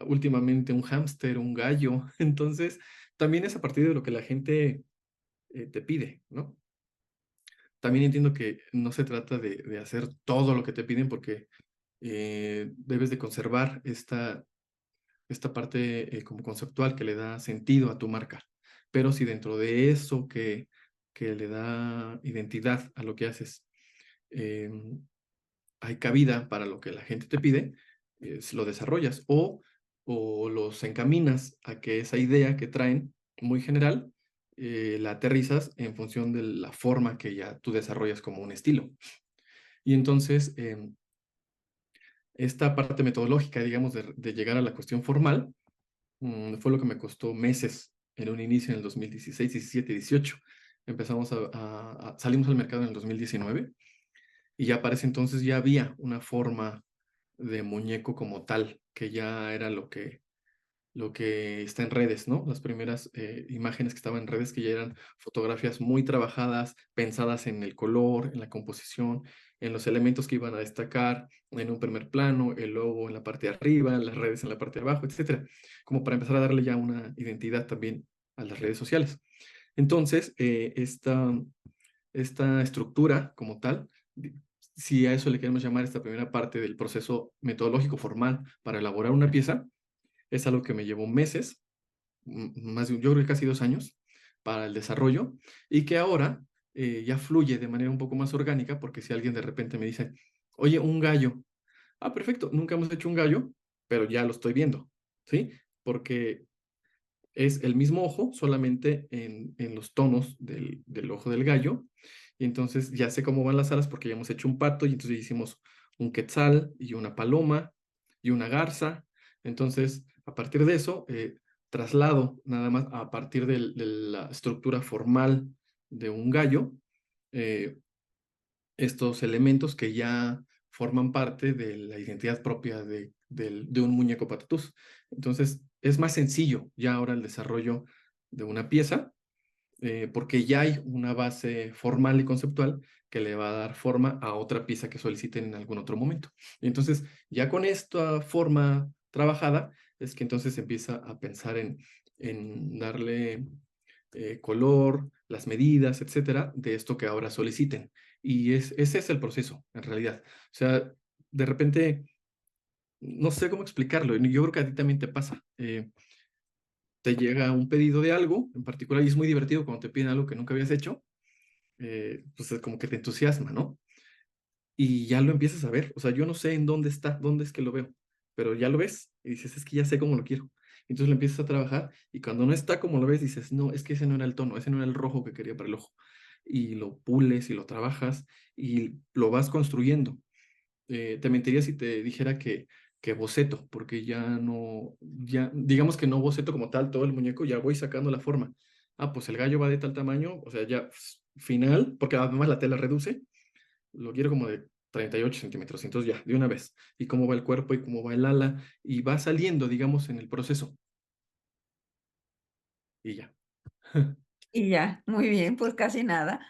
últimamente un hámster, un gallo. Entonces, también es a partir de lo que la gente te pide, ¿no? También entiendo que no se trata de hacer todo lo que te piden porque debes de conservar esta parte como conceptual que le da sentido a tu marca. Pero si dentro de eso que le da identidad a lo que haces, hay cabida para lo que la gente te pide, lo desarrollas o los encaminas a que esa idea que traen, muy general, la aterrizas en función de la forma que ya tú desarrollas como un estilo. Y entonces, esta parte metodológica, digamos, de llegar a la cuestión formal, fue lo que me costó meses en un inicio en el 2016, 17, 18. Empezamos salimos al mercado en el 2019 y ya para ese entonces ya había una forma de muñeco como tal, que ya era lo que está en redes, ¿no? Las primeras imágenes que estaban en redes que ya eran fotografías muy trabajadas, pensadas en el color, en la composición, en los elementos que iban a destacar, en un primer plano, el logo en la parte de arriba, las redes en la parte de abajo, etcétera, como para empezar a darle ya una identidad también a las redes sociales. Entonces, esta estructura como tal, si a eso le queremos llamar esta primera parte del proceso metodológico formal para elaborar una pieza, es algo que me llevó meses, yo creo que casi 2 años para el desarrollo y que ahora ya fluye de manera un poco más orgánica porque si alguien de repente me dice, oye, un gallo, perfecto, nunca hemos hecho un gallo, pero ya lo estoy viendo, ¿sí? Porque es el mismo ojo, solamente en los tonos del ojo del gallo. Y entonces ya sé cómo van las alas porque ya hemos hecho un pato y entonces hicimos un quetzal y una paloma y una garza. Entonces, a partir de eso, traslado nada más a partir de la estructura formal de un gallo, eh, estos elementos que ya forman parte de la identidad propia de un muñeco patatús. Entonces, es más sencillo ya ahora el desarrollo de una pieza, porque ya hay una base formal y conceptual que le va a dar forma a otra pieza que soliciten en algún otro momento. Y entonces, ya con esta forma trabajada, es que entonces empieza a pensar en darle color, las medidas, etcétera, de esto que ahora soliciten. Y ese es el proceso, en realidad. O sea, de repente, no sé cómo explicarlo. Yo creo que a ti también te pasa. Te llega un pedido de algo en particular y es muy divertido cuando te piden algo que nunca habías hecho. Pues es como que te entusiasma, ¿no? Y ya lo empiezas a ver. O sea, yo no sé en dónde está, dónde es que lo veo, pero ya lo ves y dices, es que ya sé cómo lo quiero. Entonces lo empiezas a trabajar y cuando no está como lo ves, dices, no, es que ese no era el tono, ese no era el rojo que quería para el ojo. Y lo pules y lo trabajas y lo vas construyendo. Te mentiría si te dijera que boceto, porque ya no, ya, digamos que no boceto como tal todo el muñeco, ya voy sacando la forma. Pues el gallo va de tal tamaño, o sea, ya final, porque además la tela reduce, lo quiero como de 38 centímetros, entonces ya, de una vez. Y cómo va el cuerpo y cómo va el ala, y va saliendo, digamos, en el proceso. Y ya. Y ya, muy bien, pues casi nada.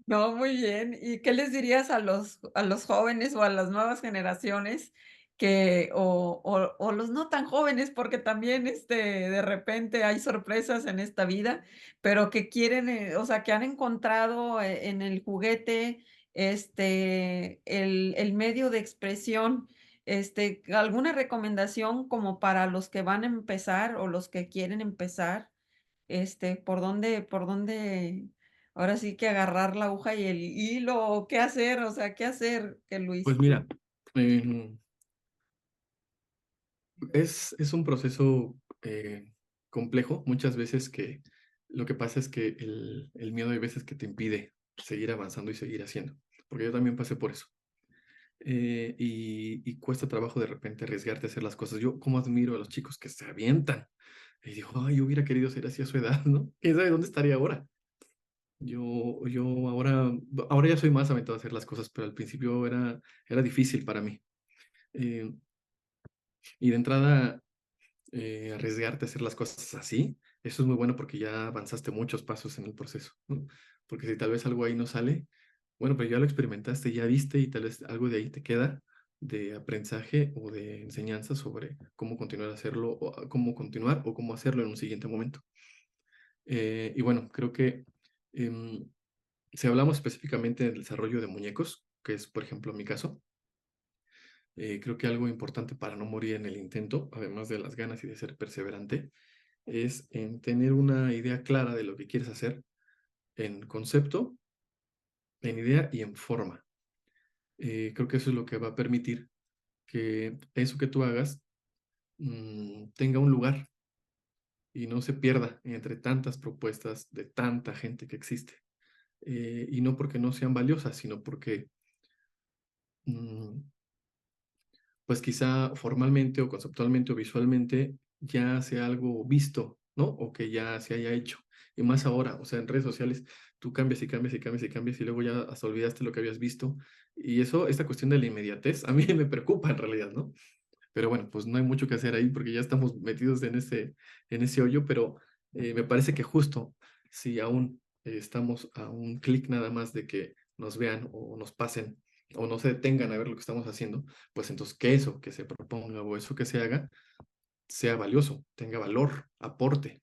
No, muy bien. ¿Y qué les dirías a los jóvenes o a las nuevas generaciones que o los no tan jóvenes, porque también, de repente hay sorpresas en esta vida, pero que quieren, o sea, que han encontrado en el juguete, el medio de expresión, alguna recomendación como para los que van a empezar o los que quieren empezar? Por dónde, ahora sí que agarrar la aguja y el hilo, o qué hacer, o sea, qué hacer, que Pues Luis. mira, es un proceso complejo, muchas veces que lo que pasa es que el miedo hay veces que te impide seguir avanzando y seguir haciendo, porque yo también pasé por eso. Y cuesta trabajo de repente arriesgarte a hacer las cosas. Yo como admiro a los chicos que se avientan y digo, ay, yo hubiera querido ser así a su edad, ¿no? ¿Quién sabe dónde estaría ahora? Yo ahora ya soy más aventado a hacer las cosas, pero al principio era difícil para mí. Eh, y de entrada, arriesgarte a hacer las cosas así, eso es muy bueno porque ya avanzaste muchos pasos en el proceso, ¿no? Porque si tal vez algo ahí no sale, bueno, pues ya lo experimentaste, ya viste y tal vez algo de ahí te queda de aprendizaje o de enseñanza sobre cómo continuar a hacerlo, o cómo continuar o cómo hacerlo en un siguiente momento. Y bueno, creo que em, si hablamos específicamente del desarrollo de muñecos, que es, por ejemplo, mi caso, creo que algo importante para no morir en el intento, además de las ganas y de ser perseverante, es en tener una idea clara de lo que quieres hacer en concepto, en idea y en forma. Creo que eso es lo que va a permitir que eso que tú hagas tenga un lugar y no se pierda entre tantas propuestas de tanta gente que existe. Y no porque no sean valiosas, sino porque mm, pues quizá formalmente o conceptualmente o visualmente ya sea algo visto, ¿no? O que ya se haya hecho. Y más ahora, o sea, en redes sociales tú cambias y cambias y cambias y cambias y luego ya hasta olvidaste lo que habías visto. Y eso, esta cuestión de la inmediatez, a mí me preocupa en realidad, ¿no? Pero bueno, pues no hay mucho que hacer ahí porque ya estamos metidos en ese hoyo, pero me parece que justo si aún estamos a un clic nada más de que nos vean o nos pasen o no se detengan a ver lo que estamos haciendo, pues entonces que eso que se proponga o eso que se haga sea valioso, tenga valor, aporte.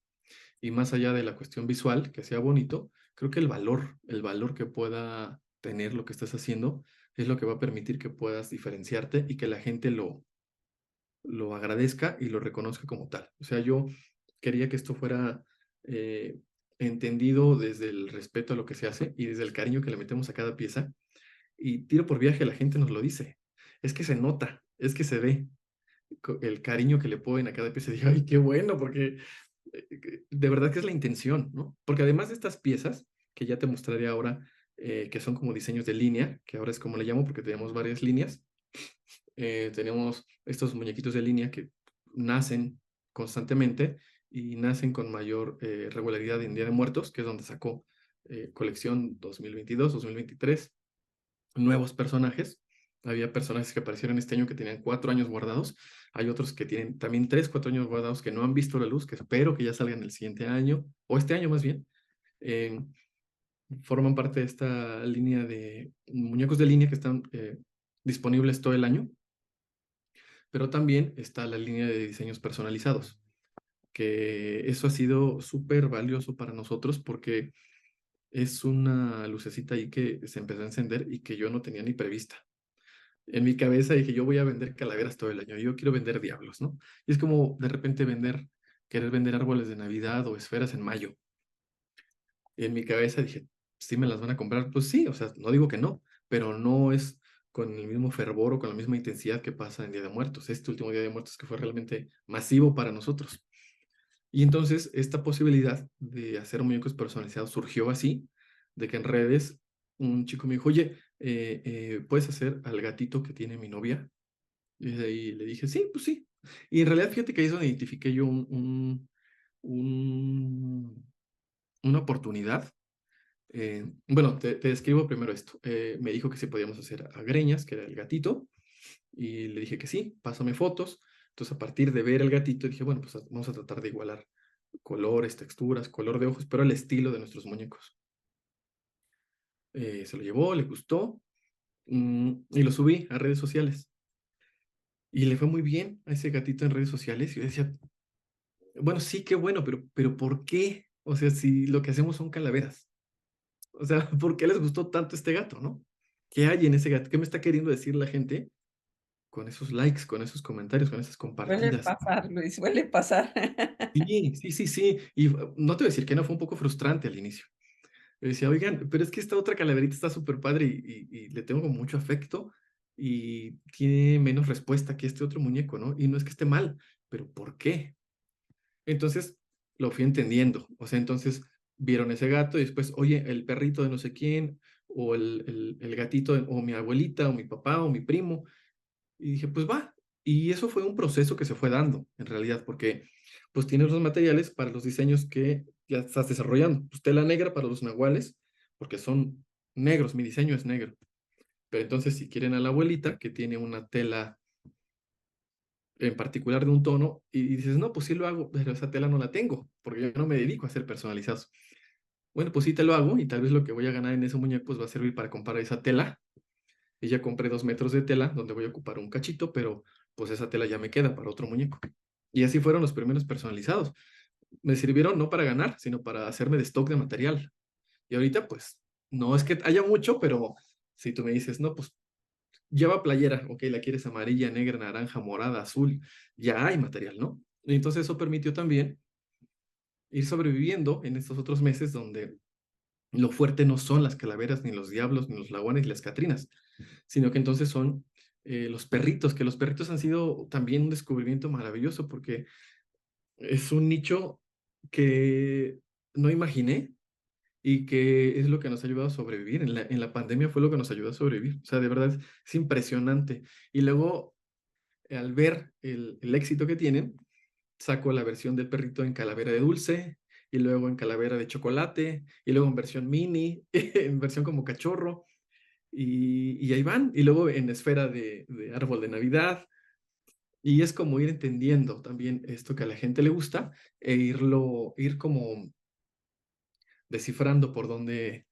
Y más allá de la cuestión visual, que sea bonito, creo que el valor que pueda tener lo que estás haciendo es lo que va a permitir que puedas diferenciarte y que la gente lo agradezca y lo reconozca como tal. O sea, yo quería que esto fuera entendido desde el respeto a lo que se hace y desde el cariño que le metemos a cada pieza. Y tiro por viaje la gente nos lo dice. Es que se nota, es que se ve el cariño que le ponen a cada pieza. Y digo, ay, qué bueno, porque de verdad que es la intención, ¿no? Porque además de estas piezas, que ya te mostraré ahora, que son como diseños de línea, que ahora es como le llamo porque tenemos varias líneas, tenemos estos muñequitos de línea que nacen constantemente y nacen con mayor regularidad en Día de Muertos, que es donde sacó colección 2022, 2023, nuevos personajes. Había personajes que aparecieron este año que tenían 4 años guardados. Hay otros que tienen también 3, 4 años guardados que no han visto la luz, que espero que ya salgan el siguiente año, o este año más bien. Eh, Forman parte de esta línea de muñecos de línea que están disponibles todo el año, pero también está la línea de diseños personalizados, que eso ha sido súper valioso para nosotros porque es una lucecita ahí que se empezó a encender y que yo no tenía ni prevista. En mi cabeza dije, yo voy a vender calaveras todo el año, yo quiero vender diablos, ¿no? Y es como de repente querer vender árboles de Navidad o esferas en mayo. Y en mi cabeza dije, ¿sí me las van a comprar? Pues sí, o sea, no digo que no, pero no es con el mismo fervor o con la misma intensidad que pasa en Día de Muertos. Este último Día de Muertos que fue realmente masivo para nosotros. Y entonces esta posibilidad de hacer muñecos personalizados surgió así, de que en redes un chico me dijo, oye, ¿puedes hacer al gatito que tiene mi novia? Y de ahí le dije, sí, pues sí. Y en realidad fíjate que ahí es donde identifiqué yo un- una oportunidad. Bueno, te describo primero esto. Me dijo que si podíamos hacer a Greñas, que era el gatito, y le dije que sí, pásame fotos. Entonces, a partir de ver el gatito, dije, bueno, pues vamos a tratar de igualar colores, texturas, color de ojos, pero el estilo de nuestros muñecos. Se lo llevó, le gustó, y lo subí a redes sociales. Y le fue muy bien a ese gatito en redes sociales. Y yo decía, bueno, sí, qué bueno, pero ¿por qué? O sea, si lo que hacemos son calaveras. O sea, ¿por qué les gustó tanto este gato, no? ¿Qué hay en ese gato? ¿Qué me está queriendo decir la gente con esos likes, con esos comentarios, con esas Suele compartidas? pasar, Luis, suele pasar. Sí, sí, sí, sí. Y no te voy a decir que no, fue un poco frustrante al inicio. Yo decía, oigan, pero es que esta otra calaverita está súper padre y le tengo como mucho afecto y tiene menos respuesta que este otro muñeco, ¿no? Y no es que esté mal, pero ¿por qué? Entonces lo fui entendiendo. O sea, entonces vieron ese gato y después, oye, el perrito de no sé quién, o el gatito, o mi abuelita, o mi papá, o mi primo. Y dije, pues va. Y eso fue un proceso que se fue dando, en realidad, porque pues tienes los materiales para los diseños que ya estás desarrollando. Pues tela negra para los nahuales, porque son negros, mi diseño es negro. Pero entonces si quieren a la abuelita, que tiene una tela en particular de un tono y dices, no, pues sí lo hago, pero esa tela no la tengo, porque yo no me dedico a hacer personalizados. Bueno, pues sí te lo hago y tal vez lo que voy a ganar en ese muñeco pues va a servir para comprar esa tela. Y ya compré 2 metros de tela donde voy a ocupar un cachito, pero pues esa tela ya me queda para otro muñeco. Y así fueron los primeros personalizados. Me sirvieron no para ganar, sino para hacerme de stock de material. Y ahorita pues no es que haya mucho, pero si tú me dices, no, pues lleva playera, ok, la quieres amarilla, negra, naranja, morada, azul, ya hay material, ¿no? Y entonces eso permitió también ir sobreviviendo en estos otros meses donde lo fuerte no son las calaveras, ni los diablos, ni los laguanes, ni las catrinas, sino que entonces son los perritos, que los perritos han sido también un descubrimiento maravilloso porque es un nicho que no imaginé y que es lo que nos ha ayudado a sobrevivir. En la pandemia fue lo que nos ayudó a sobrevivir. O sea, de verdad es impresionante. Y luego, al ver el éxito que tienen, saco la versión del perrito en calavera de dulce, y luego en calavera de chocolate, y luego en versión mini, en versión como cachorro, y ahí van, y luego en esfera de árbol de Navidad, y es como ir entendiendo también esto que a la gente le gusta, ir como descifrando por dónde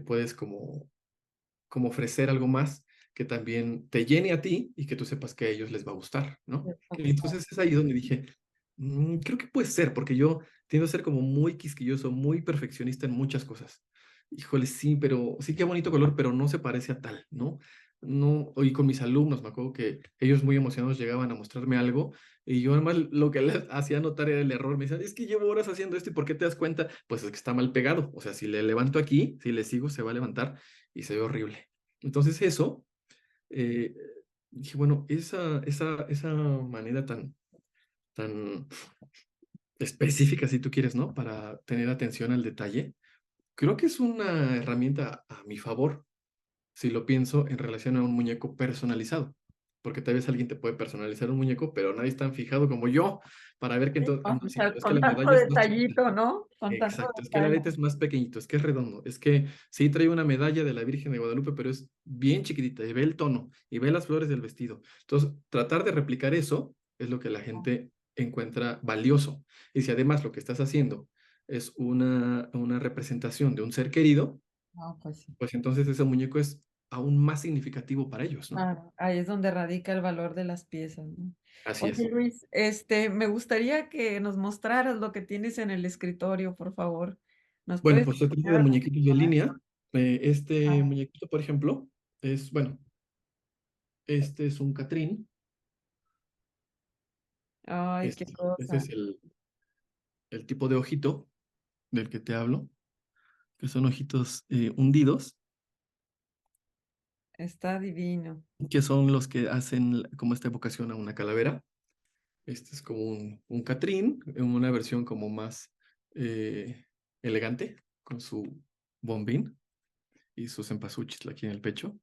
puedes como ofrecer algo más que también te llene a ti y que tú sepas que a ellos les va a gustar, ¿no? Y entonces es ahí donde dije, creo que puede ser, porque yo tiendo a ser como muy quisquilloso, muy perfeccionista en muchas cosas. Híjole, sí, pero sí, qué bonito color, pero no se parece a tal, ¿no? No, y con mis alumnos, me acuerdo que ellos muy emocionados llegaban a mostrarme algo y yo además lo que les hacía notar era el error. Me decían, es que llevo horas haciendo esto y ¿por qué te das cuenta? Pues es que está mal pegado. O sea, si le levanto aquí, si le sigo, se va a levantar y se ve horrible. Entonces eso, eh, dije, bueno, esa manera tan específica, si tú quieres, ¿no? Para tener atención al detalle, creo que es una herramienta a mi favor, si lo pienso en relación a un muñeco personalizado. Porque tal vez alguien te puede personalizar un muñeco, pero nadie es tan fijado como yo para ver que Sí, entonces, ah, no, sí, pero es que con la tanto medalla es más chiquita. detallito, ¿no? Con tanto Exacto, es que el detalle. arete es más pequeñito, es que es redondo, es que sí trae una medalla de la Virgen de Guadalupe, pero es bien chiquitita y ve el tono y ve las flores del vestido. Entonces, tratar de replicar eso es lo que la gente encuentra valioso. Y si además lo que estás haciendo es una representación de un ser querido, No, pues sí. pues entonces ese muñeco es aún más significativo para ellos, ¿no? Claro, ahí es donde radica el valor de las piezas, ¿no? Así Oye, es. Luis, me gustaría que nos mostraras lo que tienes en el escritorio, por favor. ¿Nos Bueno, puedes pues se trata de enseñar a muñequitos de poner? línea. Este Ah, muñequito, por ejemplo, bueno, este es un Catrín. ay, qué Este cosa. es el tipo de ojito del que te hablo, que son ojitos hundidos, Está divino. que son los que hacen como esta evocación a una calavera. Este es como un Catrín, en una versión como más eh, elegante, con su bombín y sus cempasúchil aquí en el pecho.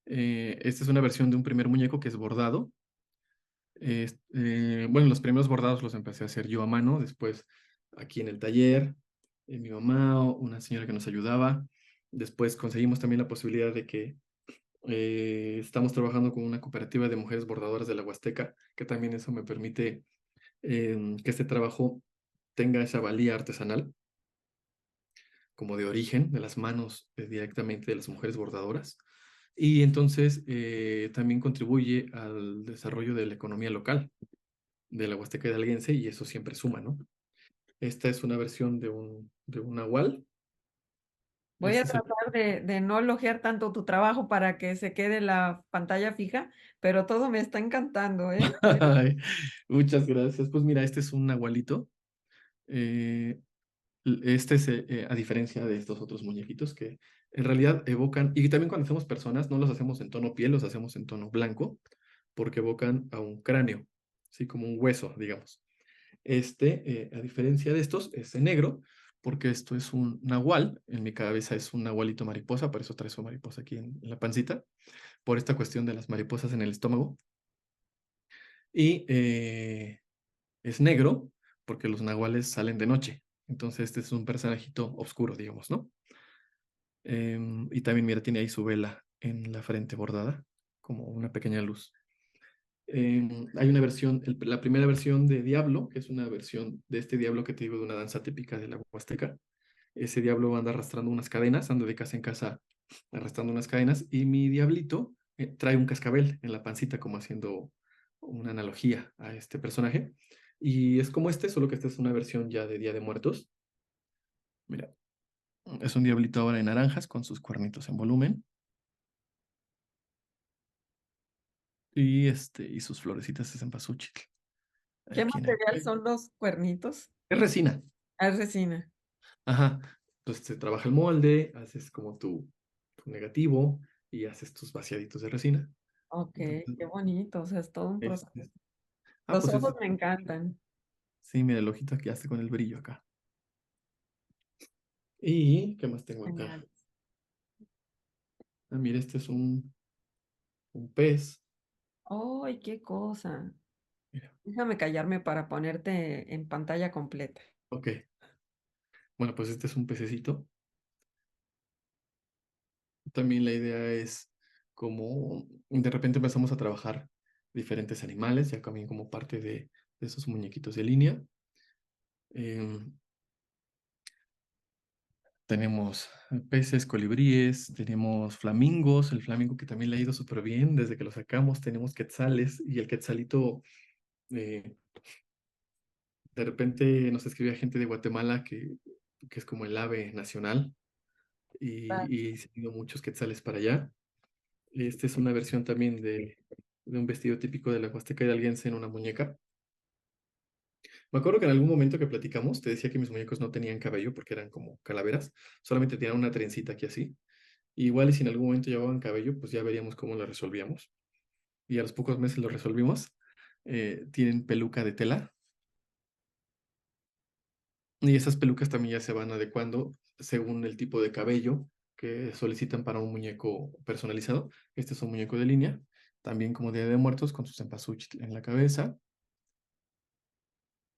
Esta es una versión de un primer muñeco que es bordado. Bueno, los primeros bordados los empecé a hacer yo a mano, después aquí en el taller, mi mamá, una señora que nos ayudaba. Después conseguimos también la posibilidad de que estamos trabajando con una cooperativa de mujeres bordadoras de la Huasteca, que también eso me permite que este trabajo tenga esa valía artesanal, como de origen, de las manos directamente de las mujeres bordadoras. Y entonces también contribuye al desarrollo de la economía local de la Huasteca Hidalguense y eso siempre suma, ¿no? Esta es una versión de un nahual. Voy a Este es el... tratar de no elogiar tanto tu trabajo para que se quede la pantalla fija, pero todo me está encantando, ¿eh? Ay, muchas gracias. Pues mira, este es un nahualito. Eh, Este es, a diferencia de estos otros muñequitos que en realidad evocan, y también cuando hacemos personas, no los hacemos en tono piel, los hacemos en tono blanco, porque evocan a un cráneo, así como un hueso, digamos. A diferencia de estos, es en negro, porque esto es un nahual, en mi cabeza es un nahualito mariposa, por eso trae su mariposa aquí en la pancita, por esta cuestión de las mariposas en el estómago. Y es negro, porque los nahuales salen de noche. Entonces este es un personajito oscuro, digamos, ¿no? Y también, mira, tiene ahí su vela en la frente bordada, como una pequeña luz. Hay una versión, la primera versión de Diablo, que es una versión de este Diablo que te digo de una danza típica de la Huasteca. Ese Diablo anda arrastrando unas cadenas, anda de casa en casa arrastrando unas cadenas, y mi Diablito trae un cascabel en la pancita, como haciendo una analogía a este personaje. Y es como este, solo que esta es una versión ya de Día de Muertos. Mira, es un Diablito ahora en naranjas con sus cuernitos en volumen. Y sus florecitas de cempasúchil ¿Qué aquí en el material cuello. son los cuernitos? Es resina. Ah, es resina. Ajá. Entonces se trabaja el molde, haces como tu negativo y haces tus vaciaditos de resina. Okey, Entonces, qué bonito, o sea, es todo un proceso. este, Los pues ojos ese, me encantan. sí, mira el ojito que hace con el brillo acá. ¿Y qué más tengo acá? Genial. Ah, mira, este es un pez. ¡Ay, qué cosa! Mira, Déjame callarme para ponerte en pantalla completa. ok. Bueno, pues este es un pececito. También la idea es como de repente empezamos a trabajar diferentes animales, ya también como parte de esos muñequitos de línea. Em, Tenemos peces, colibríes, tenemos flamingos, el flamingo que también le ha ido súper bien desde que lo sacamos, tenemos quetzales y el quetzalito, eh, de repente nos escribía gente de Guatemala que es como el ave nacional Ah, y se han ido muchos quetzales para allá. Esta es una versión también de un vestido típico de la Huasteca Hidalguense en una muñeca. Me acuerdo que en algún momento que platicamos te decía que mis muñecos no tenían cabello porque eran como calaveras, solamente tenían una trencita aquí así. Igual y si en algún momento llevaban cabello, pues ya veríamos cómo lo resolvíamos. Y a los pocos meses lo resolvimos. Tienen peluca de tela y esas pelucas también ya se van adecuando según el tipo de cabello que solicitan para un muñeco personalizado. Este es un muñeco de línea, también como Día de Muertos con su cempasúchil en la cabeza.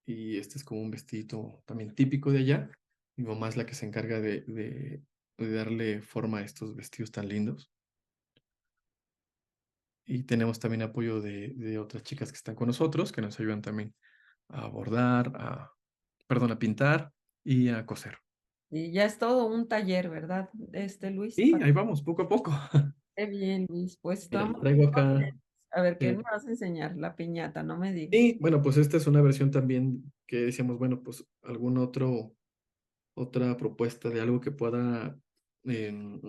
Y este es como un vestidito también típico de allá. Mi mamá es la que se encarga de darle forma a estos vestidos tan lindos. Y tenemos también apoyo de otras chicas que están con nosotros, que nos ayudan también a bordar, perdón, a pintar y a coser. y ya es todo un taller, ¿verdad? Luis, Y ahí vamos, poco a poco. qué bien, Luis, pues Mira, estamos traigo muy acá. contentos. A ver, ¿qué eh, me vas a enseñar? La piñata, no me digas. y bueno, pues esta es una versión también que decíamos, bueno, pues otra propuesta de algo que pueda em,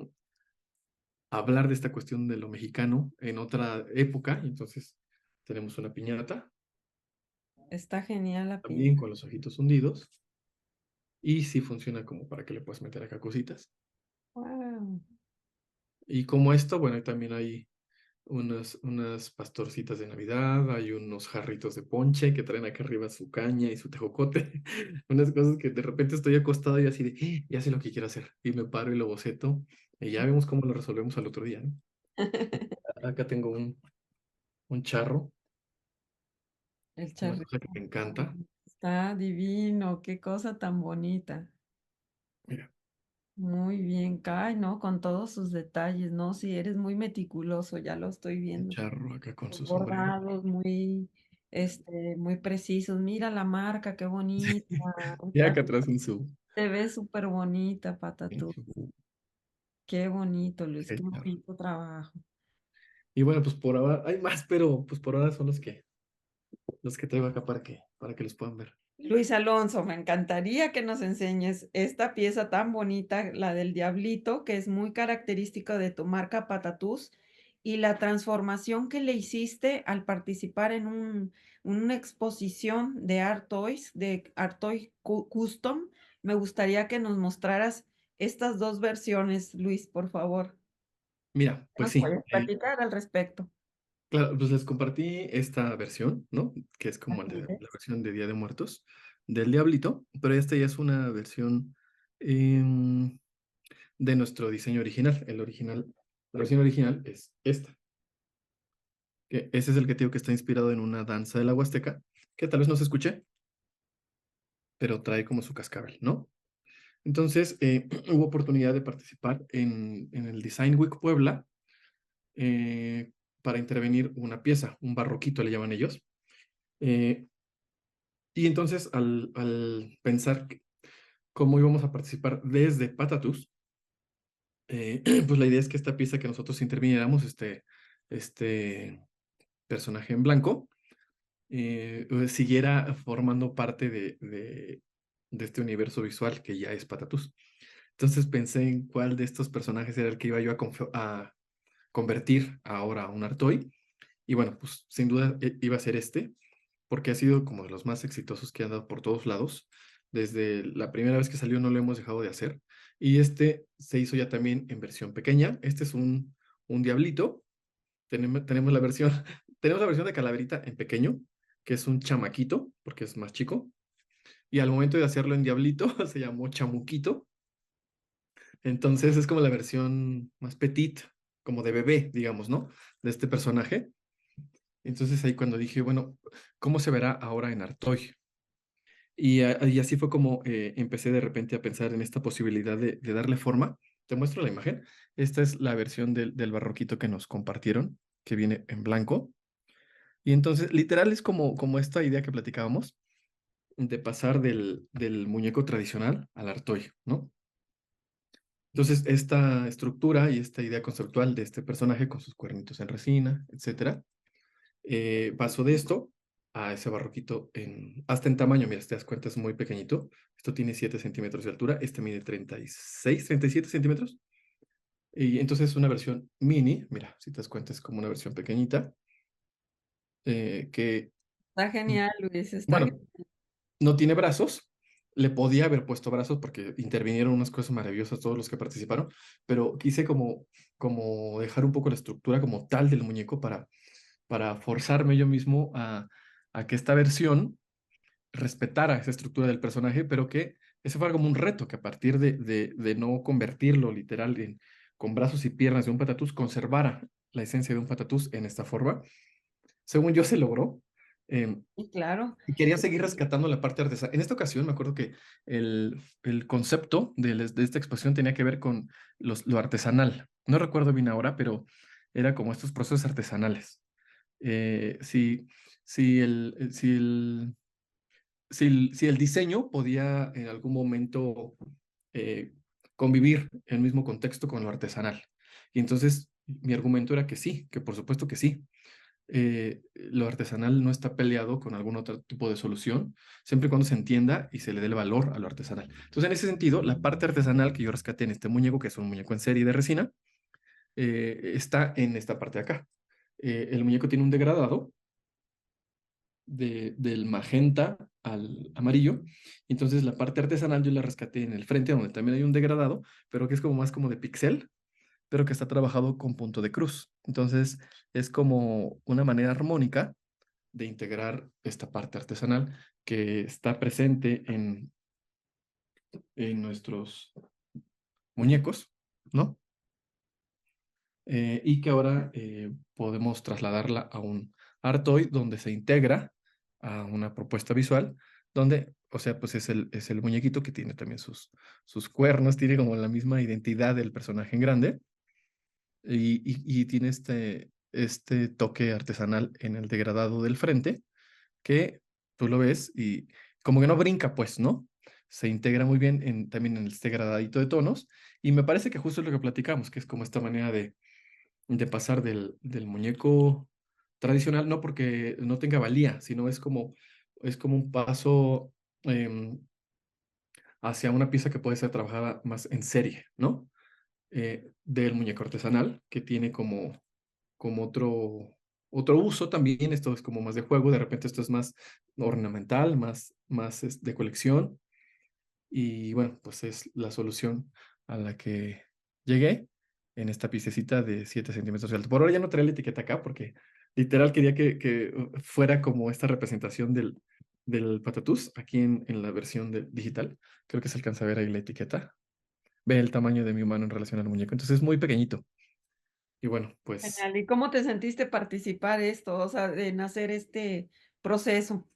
hablar de esta cuestión de lo mexicano en otra época. Y entonces tenemos una piñata, Está genial la también piñata. con los ojitos hundidos. Y sí funciona como para que le puedas meter acá cositas. Guau. Y como esto, bueno, también hay unas pastorcitas de Navidad, hay unos jarritos de ponche que traen acá arriba su caña y su tejocote, unas cosas que de repente estoy acostado y así de, ya sé lo que quiero hacer, y me paro y lo boceto, y ya vemos cómo lo resolvemos al otro día, ¿no? Acá tengo un charro, El una charrito. cosa que me encanta, Está divino, qué cosa tan bonita. mira, Muy bien, Kai, ¿no? Con todos sus detalles, ¿no? Sí, eres muy meticuloso, ya lo estoy el viendo. charro acá con Los su sombrero, bordados muy precisos. Mira la marca, qué bonita. y acá atrás en su, Se ve súper bonita, en Patatú. su Qué bonito, Luis, qué el charro. bonito trabajo. Y bueno, pues por ahora hay más, pero pues por ahora son los que traigo acá para que los puedan ver. Luis Alonso, me encantaría que nos enseñes esta pieza tan bonita, la del diablito, que es muy característica de tu marca Patatús, y la transformación que le hiciste al participar en una exposición de Art Toys, de Art Toy Custom. Me gustaría que nos mostraras estas dos versiones, Luis, por favor. Mira, ¿Qué pues nos sí, puedes platicar al respecto? claro, pues les compartí esta versión, ¿no? Que es como Así la es. versión de Día de Muertos del Diablito, pero esta ya es una versión de nuestro diseño original. La versión original es esta, que ese es el que te digo que está inspirado en una danza de la Huasteca, que tal vez no se escuche, pero trae como su cascabel, ¿no? Entonces, hubo oportunidad de participar en el Design Week Puebla, para intervenir una pieza, un barroquito le llaman ellos. Eh, y entonces al pensar cómo íbamos a participar desde Patatús, pues la idea es que esta pieza que nosotros interviniéramos, este personaje en blanco, siguiera formando parte de este universo visual que ya es Patatús. Entonces pensé en cuál de estos personajes era el que iba yo a convertir ahora a un Artoy. Y bueno, pues sin duda iba a ser este, porque ha sido como de los más exitosos que han dado por todos lados. Desde la primera vez que salió no lo hemos dejado de hacer. Y este se hizo ya también en versión pequeña. Este es un diablito. Tenemos la versión, tenemos la versión de Calaverita en pequeño, que es un chamaquito, porque es más chico. Y al momento de hacerlo en diablito, se llamó chamuquito. Entonces es como la versión más petit, como de bebé, digamos, ¿no? De este personaje. Entonces ahí cuando dije, bueno, ¿cómo se verá ahora en Artoy? Y así fue como empecé de repente a pensar en esta posibilidad de darle forma. Te muestro la imagen. Esta es la versión del barroquito que nos compartieron, que viene en blanco. Y entonces, literal, es como esta idea que platicábamos de pasar del muñeco tradicional al Artoy, ¿no? Entonces, esta estructura y esta idea conceptual de este personaje con sus cuernitos en resina, etcétera, paso de esto a ese barroquito hasta en tamaño. Mira, si te das cuenta, es muy pequeñito. Esto tiene 7 centímetros de altura. Este mide 36, 37 centímetros. Y entonces es una versión mini. Mira, si te das cuenta, es como una versión pequeñita. Que, Está genial, Luis, está bueno, no tiene brazos. Le podía haber puesto brazos porque intervinieron unas cosas maravillosas todos los que participaron, pero quise como dejar un poco la estructura como tal del muñeco para forzarme yo mismo a que esta versión respetara esa estructura del personaje, pero que ese fuera como un reto, que a partir de no convertirlo literal con brazos y piernas de un patatús, conservara la esencia de un patatús en esta forma. Según yo se logró. y claro. Y quería seguir rescatando la parte artesanal. En esta ocasión me acuerdo que el concepto de esta exposición tenía que ver con lo artesanal. No recuerdo bien ahora, pero era como estos procesos artesanales. Si, si el diseño podía en algún momento eh, convivir en el mismo contexto con lo artesanal. Y entonces mi argumento era que sí, que por supuesto que sí. Lo artesanal no está peleado con algún otro tipo de solución, siempre y cuando se entienda y se le dé el valor a lo artesanal. Entonces, en ese sentido, la parte artesanal que yo rescaté en este muñeco, que es un muñeco en serie de resina, está en esta parte de acá. El muñeco tiene un degradado del magenta al amarillo. Entonces la parte artesanal yo la rescaté en el frente, donde también hay un degradado, pero que es como más como de pixel, pero que está trabajado con punto de cruz. Entonces es como una manera armónica de integrar esta parte artesanal que está presente en nuestros muñecos, ¿no? Y que ahora podemos trasladarla a un Artoy donde se integra a una propuesta visual, donde, o sea, pues es el muñequito que tiene también sus cuernos, tiene como la misma identidad del personaje en grande y tiene este toque artesanal en el degradado del frente que tú lo ves y como que no brinca, pues, ¿no? Se integra muy bien también en este degradadito de tonos y me parece que justo es lo que platicamos, que es como esta manera de pasar del muñeco tradicional, no porque no tenga valía, sino es como un paso hacia una pieza que puede ser trabajada más en serie, ¿no? Del muñeco artesanal, que tiene como otro uso también, esto es como más de juego, de repente esto es más ornamental, más de colección, y bueno, pues es la solución a la que llegué en esta piececita de 7 centímetros de alto. Por ahora ya no trae la etiqueta acá porque literal quería que fuera como esta representación del patatús aquí en la versión digital. Creo que se alcanza a ver ahí la etiqueta. Ve el tamaño de mi mano en relación al muñeco. Entonces es muy pequeñito. Y bueno, pues, Genial. ¿Y cómo te sentiste participar esto, o sea, en hacer este proceso?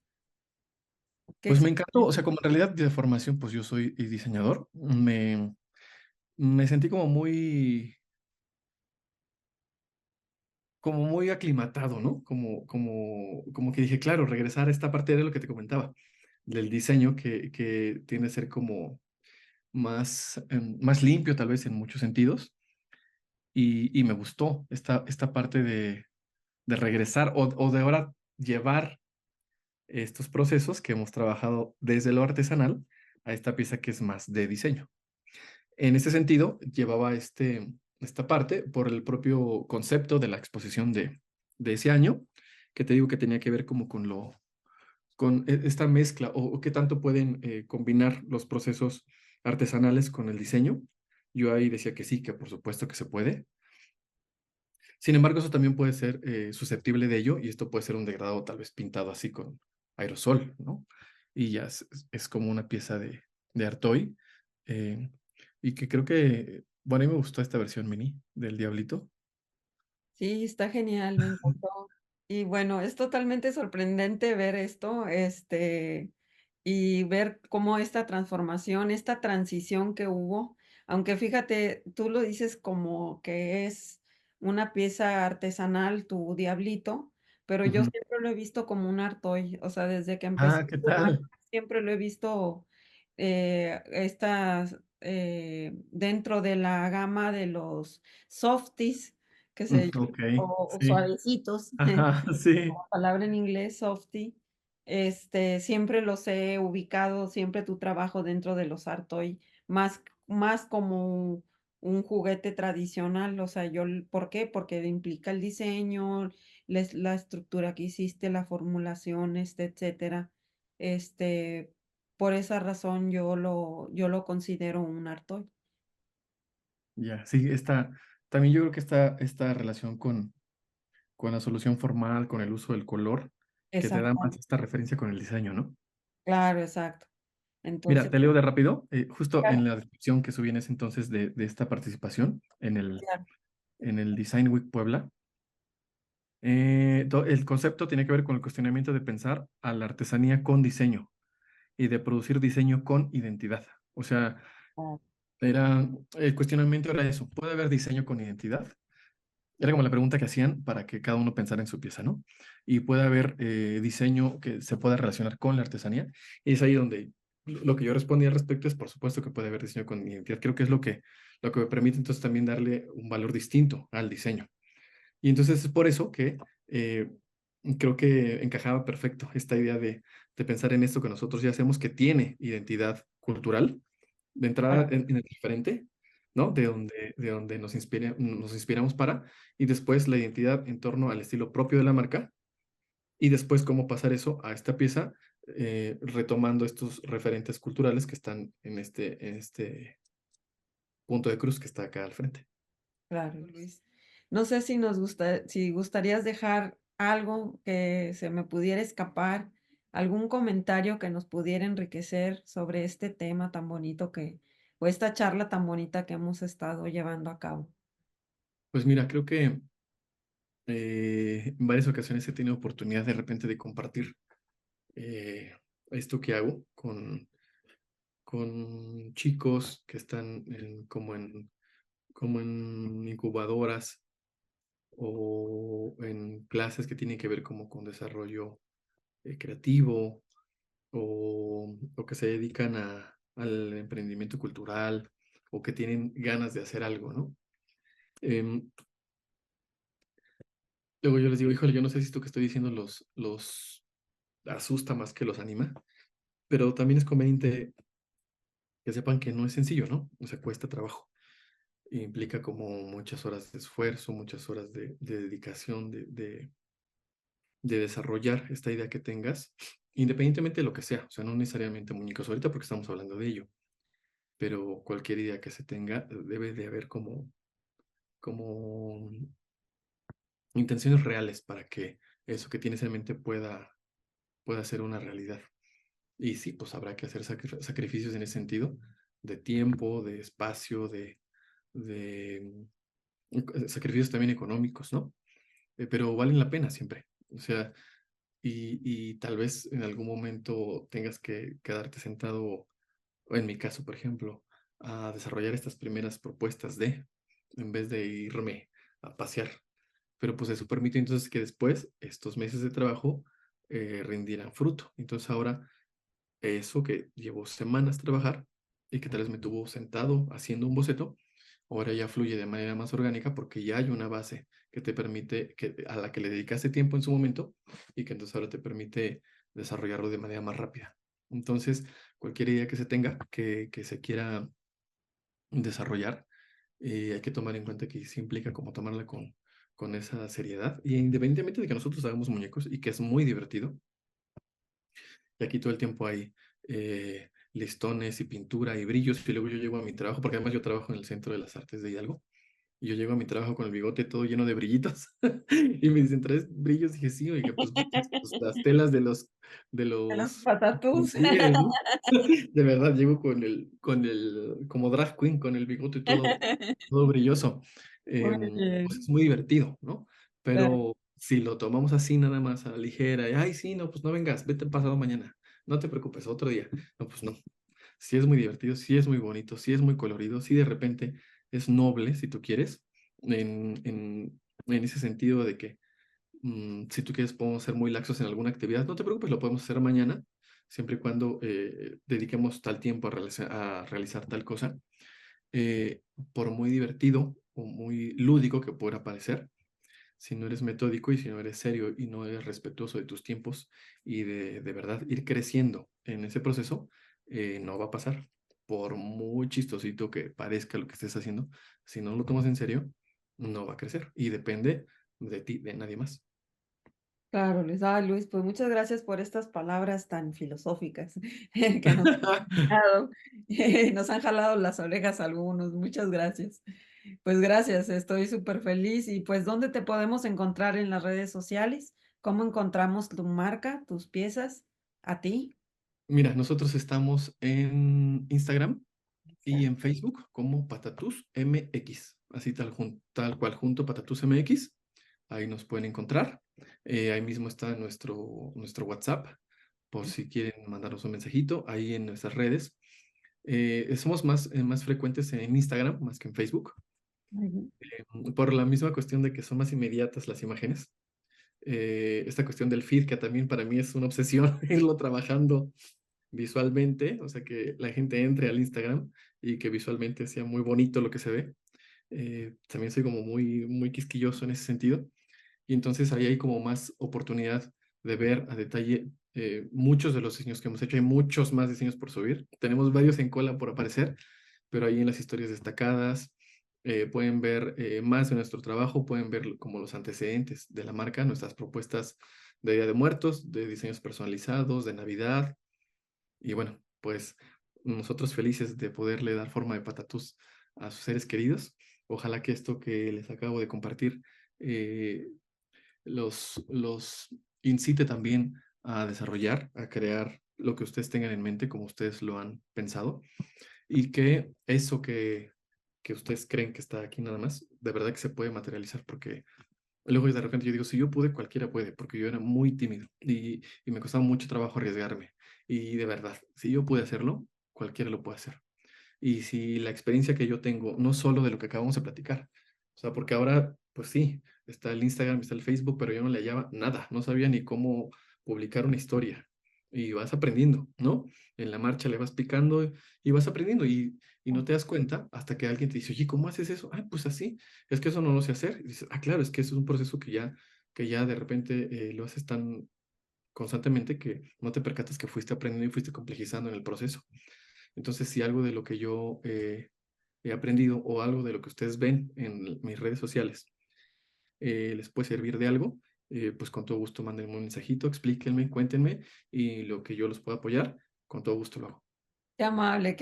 ¿Qué pues me encantó. O sea, experiencia? como en realidad de formación, pues yo soy diseñador. Me sentí como muy como muy aclimatado, ¿no? Como que dije, claro, regresar a esta parte de lo que te comentaba, del diseño que tiene que ser como más limpio tal vez en muchos sentidos. Y me gustó esta parte de regresar o de ahora llevar estos procesos que hemos trabajado desde lo artesanal a esta pieza que es más de diseño. En ese sentido, llevaba esta parte por el propio concepto de la exposición de ese año, que te digo que tenía que ver como con esta mezcla o qué tanto pueden combinar los procesos artesanales con el diseño. Yo ahí decía que sí, que por supuesto que se puede. Sin embargo, eso también puede ser susceptible de ello y esto puede ser un degradado tal vez pintado así con aerosol, ¿no? Y ya es como una pieza de Artoy. eh, y que creo que, bueno, a mí me gustó esta versión mini del Diablito. Sí, está genial, me encantó. Y bueno, es totalmente sorprendente ver esto, y ver cómo esta transformación, esta transición que hubo, aunque fíjate, tú lo dices como que es una pieza artesanal, tu diablito, pero yo Ujú. siempre lo he visto como un Artoy, o sea, desde que empecé Ah, ¿qué su marca, tal? siempre lo he visto, estas, dentro de la gama de los softies, que se Ok, o sí. suavecitos, Ajá, sí. la palabra en inglés, softy, siempre los he ubicado, siempre tu trabajo dentro de los art toy, más como un juguete tradicional, o sea, ¿por qué? Porque implica el diseño, la estructura que hiciste, la formulación, etcétera. Este, por esa razón yo lo considero un art toy. Ya, sí, también yo creo que esta relación con la solución formal, con el uso del color, que te da más Exacto, esta referencia con el diseño, ¿no? claro, exacto. Mira, Entonces, te leo de rápido, justo claro, en la descripción que subí en ese entonces de esta participación claro, en el Design Week Puebla, el concepto tiene que ver con el cuestionamiento de pensar a la artesanía con diseño y de producir diseño con identidad. O sea, claro, el cuestionamiento era eso, ¿puede haber diseño con identidad? Era como la pregunta que hacían para que cada uno pensara en su pieza, ¿no? Y puede haber diseño que se pueda relacionar con la artesanía. Y es ahí donde lo que yo respondí al respecto es, por supuesto que puede haber diseño con identidad. Creo que es lo que me permite entonces también darle un valor distinto al diseño. Y entonces es por eso que creo que encajaba perfecto esta idea de pensar en esto que nosotros ya hacemos, que tiene identidad cultural, de entrada claro, en el diferente, ¿no? De donde nos inspiramos para, y después la identidad en torno al estilo propio de la marca, y después cómo pasar eso a esta pieza, retomando estos referentes culturales que están en este punto de cruz que está acá al frente. claro, Luis. No sé si gustarías dejar algo que se me pudiera escapar, algún comentario que nos pudiera enriquecer sobre este tema tan bonito o esta charla tan bonita que hemos estado llevando a cabo. Pues mira, creo que en varias ocasiones he tenido oportunidad de repente de compartir eh, esto que hago con chicos que están como en incubadoras o en clases que tienen que ver como con desarrollo creativo o que se dedican al emprendimiento cultural o que tienen ganas de hacer algo, ¿no? Em, Luego yo les digo, híjole, yo no sé si esto que estoy diciendo los asusta más que los anima, pero también es conveniente que sepan que no es sencillo, ¿no? O sea, cuesta trabajo. Implica como muchas horas de esfuerzo, muchas horas de dedicación, de desarrollar esta idea que tengas, independientemente de lo que sea. O sea, no necesariamente muñecos ahorita porque estamos hablando de ello, pero cualquier idea que se tenga debe de haber como intenciones reales para que eso que tienes en mente pueda ser una realidad. Y sí, pues habrá que hacer sacrificios en ese sentido, de tiempo, de espacio, de sacrificios también económicos, ¿no? Pero valen la pena siempre. O sea, y tal vez en algún momento tengas que quedarte sentado, o en mi caso, por ejemplo, a desarrollar estas primeras propuestas en vez de irme a pasear pero pues eso permite entonces que después estos meses de trabajo rindieran fruto. Entonces ahora eso que llevó semanas trabajar y que tal vez me tuvo sentado haciendo un boceto, ahora ya fluye de manera más orgánica porque ya hay una base que te permite, a la que le dedicaste tiempo en su momento y que entonces ahora te permite desarrollarlo de manera más rápida. Entonces, cualquier idea que se tenga, que se quiera desarrollar, hay que tomar en cuenta que sí implica como tomarla con esa seriedad. Y independientemente de que nosotros hagamos muñecos y que es muy divertido, y aquí todo el tiempo hay listones y pintura y brillos, y luego yo llego a mi trabajo, porque además yo trabajo en el Centro de las Artes de Hidalgo, y yo llego a mi trabajo con el bigote todo lleno de brillitos, y me dicen, ¿traes brillos? Y dije, sí, oiga, pues, pues, las telas de De los los patatús. útiles, ¿no? De verdad, llego como drag queen, con el bigote todo brilloso. Muy Pues es bien. muy divertido, ¿no? Claro, Pero si lo tomamos así nada más a la ligera, y, ay, sí, no, pues no vengas, vete pasado mañana, no te preocupes, otro día. No, pues no. Sí es muy divertido, sí es muy bonito, sí es muy colorido, sí de repente es noble, si tú quieres, en ese sentido de que si tú quieres podemos ser muy laxos en alguna actividad, no te preocupes, lo podemos hacer mañana, siempre y cuando dediquemos tal tiempo a realizar tal cosa. eh, por muy divertido o muy lúdico que pueda parecer, si no eres metódico y si no eres serio y no eres respetuoso de tus tiempos y de verdad ir creciendo en ese proceso, no va a pasar. Por muy chistosito que parezca lo que estés haciendo, si no lo tomas en serio, no va a crecer y depende de ti, de nadie más. claro, Luis. Ah, Luis, pues muchas gracias por estas palabras tan filosóficas que nos han dado. Nos han jalado las orejas algunos. Muchas gracias. Pues gracias, estoy súper feliz. Y pues, ¿dónde te podemos encontrar en las redes sociales? ¿Cómo encontramos tu marca, tus piezas, a ti? Mira, nosotros estamos en Instagram y en Facebook como Patatus MX, así tal cual junto Patatus MX. Ahí nos pueden encontrar. Ahí mismo está nuestro WhatsApp, por si quieren mandarnos un mensajito ahí en nuestras redes. Somos más frecuentes en Instagram más que en Facebook, Ujú. por la misma cuestión de que son más inmediatas las imágenes. Esta cuestión del feed, que también para mí es una obsesión irlo trabajando visualmente, o sea, que la gente entre al Instagram y que visualmente sea muy bonito lo que se ve. También soy como muy quisquilloso en ese sentido. Y entonces ahí hay como más oportunidad de ver a detalle muchos de los diseños que hemos hecho. Hay muchos más diseños por subir. Tenemos varios en cola por aparecer, pero ahí en las historias destacadas pueden ver más de nuestro trabajo, pueden ver como los antecedentes de la marca, nuestras propuestas de Día de Muertos, de diseños personalizados, de Navidad. Y bueno, pues nosotros felices de poderle dar forma de patatús a sus seres queridos. Ojalá que esto que les acabo de compartir eh, los incite también a desarrollar, a crear lo que ustedes tengan en mente como ustedes lo han pensado y que eso que ustedes creen que está aquí nada más, de verdad que se puede materializar porque luego de repente yo digo, si yo pude, cualquiera puede, porque yo era muy tímido y me costaba mucho trabajo arriesgarme. Y de verdad, si yo pude hacerlo, cualquiera lo puede hacer. Y si la experiencia que yo tengo, no solo de lo que acabamos de platicar, o sea, porque ahora, pues sí, está el Instagram, está el Facebook, pero yo no le hallaba nada, no sabía ni cómo publicar una historia. Y vas aprendiendo, ¿no? En la marcha le vas picando y vas aprendiendo y no te das cuenta hasta que alguien te dice, oye, ¿cómo haces eso? Ah, pues así, es que eso no lo sé hacer. Y dices, ah, claro, es que eso es un proceso que ya de repente lo haces tan constantemente que no te percatas que fuiste aprendiendo y fuiste complejizando en el proceso. Entonces, si algo de lo que yo he aprendido o algo de lo que ustedes ven en mis redes sociales les puede servir de algo, pues con todo gusto mándenme un mensajito, explíquenme, cuéntenme y lo que yo los pueda apoyar, con todo gusto lo hago. Qué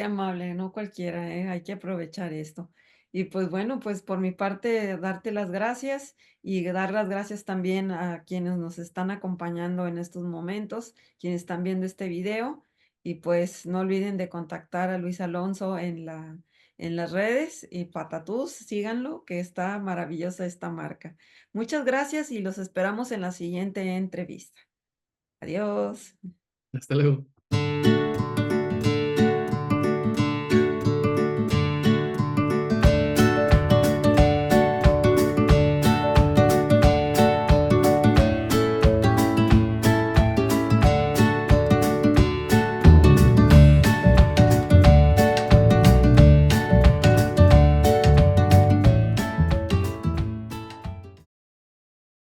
amable, no cualquiera, hay que aprovechar esto. Y pues bueno, pues por mi parte, darte las gracias y dar las gracias también a quienes nos están acompañando en estos momentos, quienes están viendo este video. Y pues no olviden de contactar a Luis Alonso en las redes y Patatús, síganlo, que está maravillosa esta marca. Muchas gracias y los esperamos en la siguiente entrevista. Adiós. Hasta luego.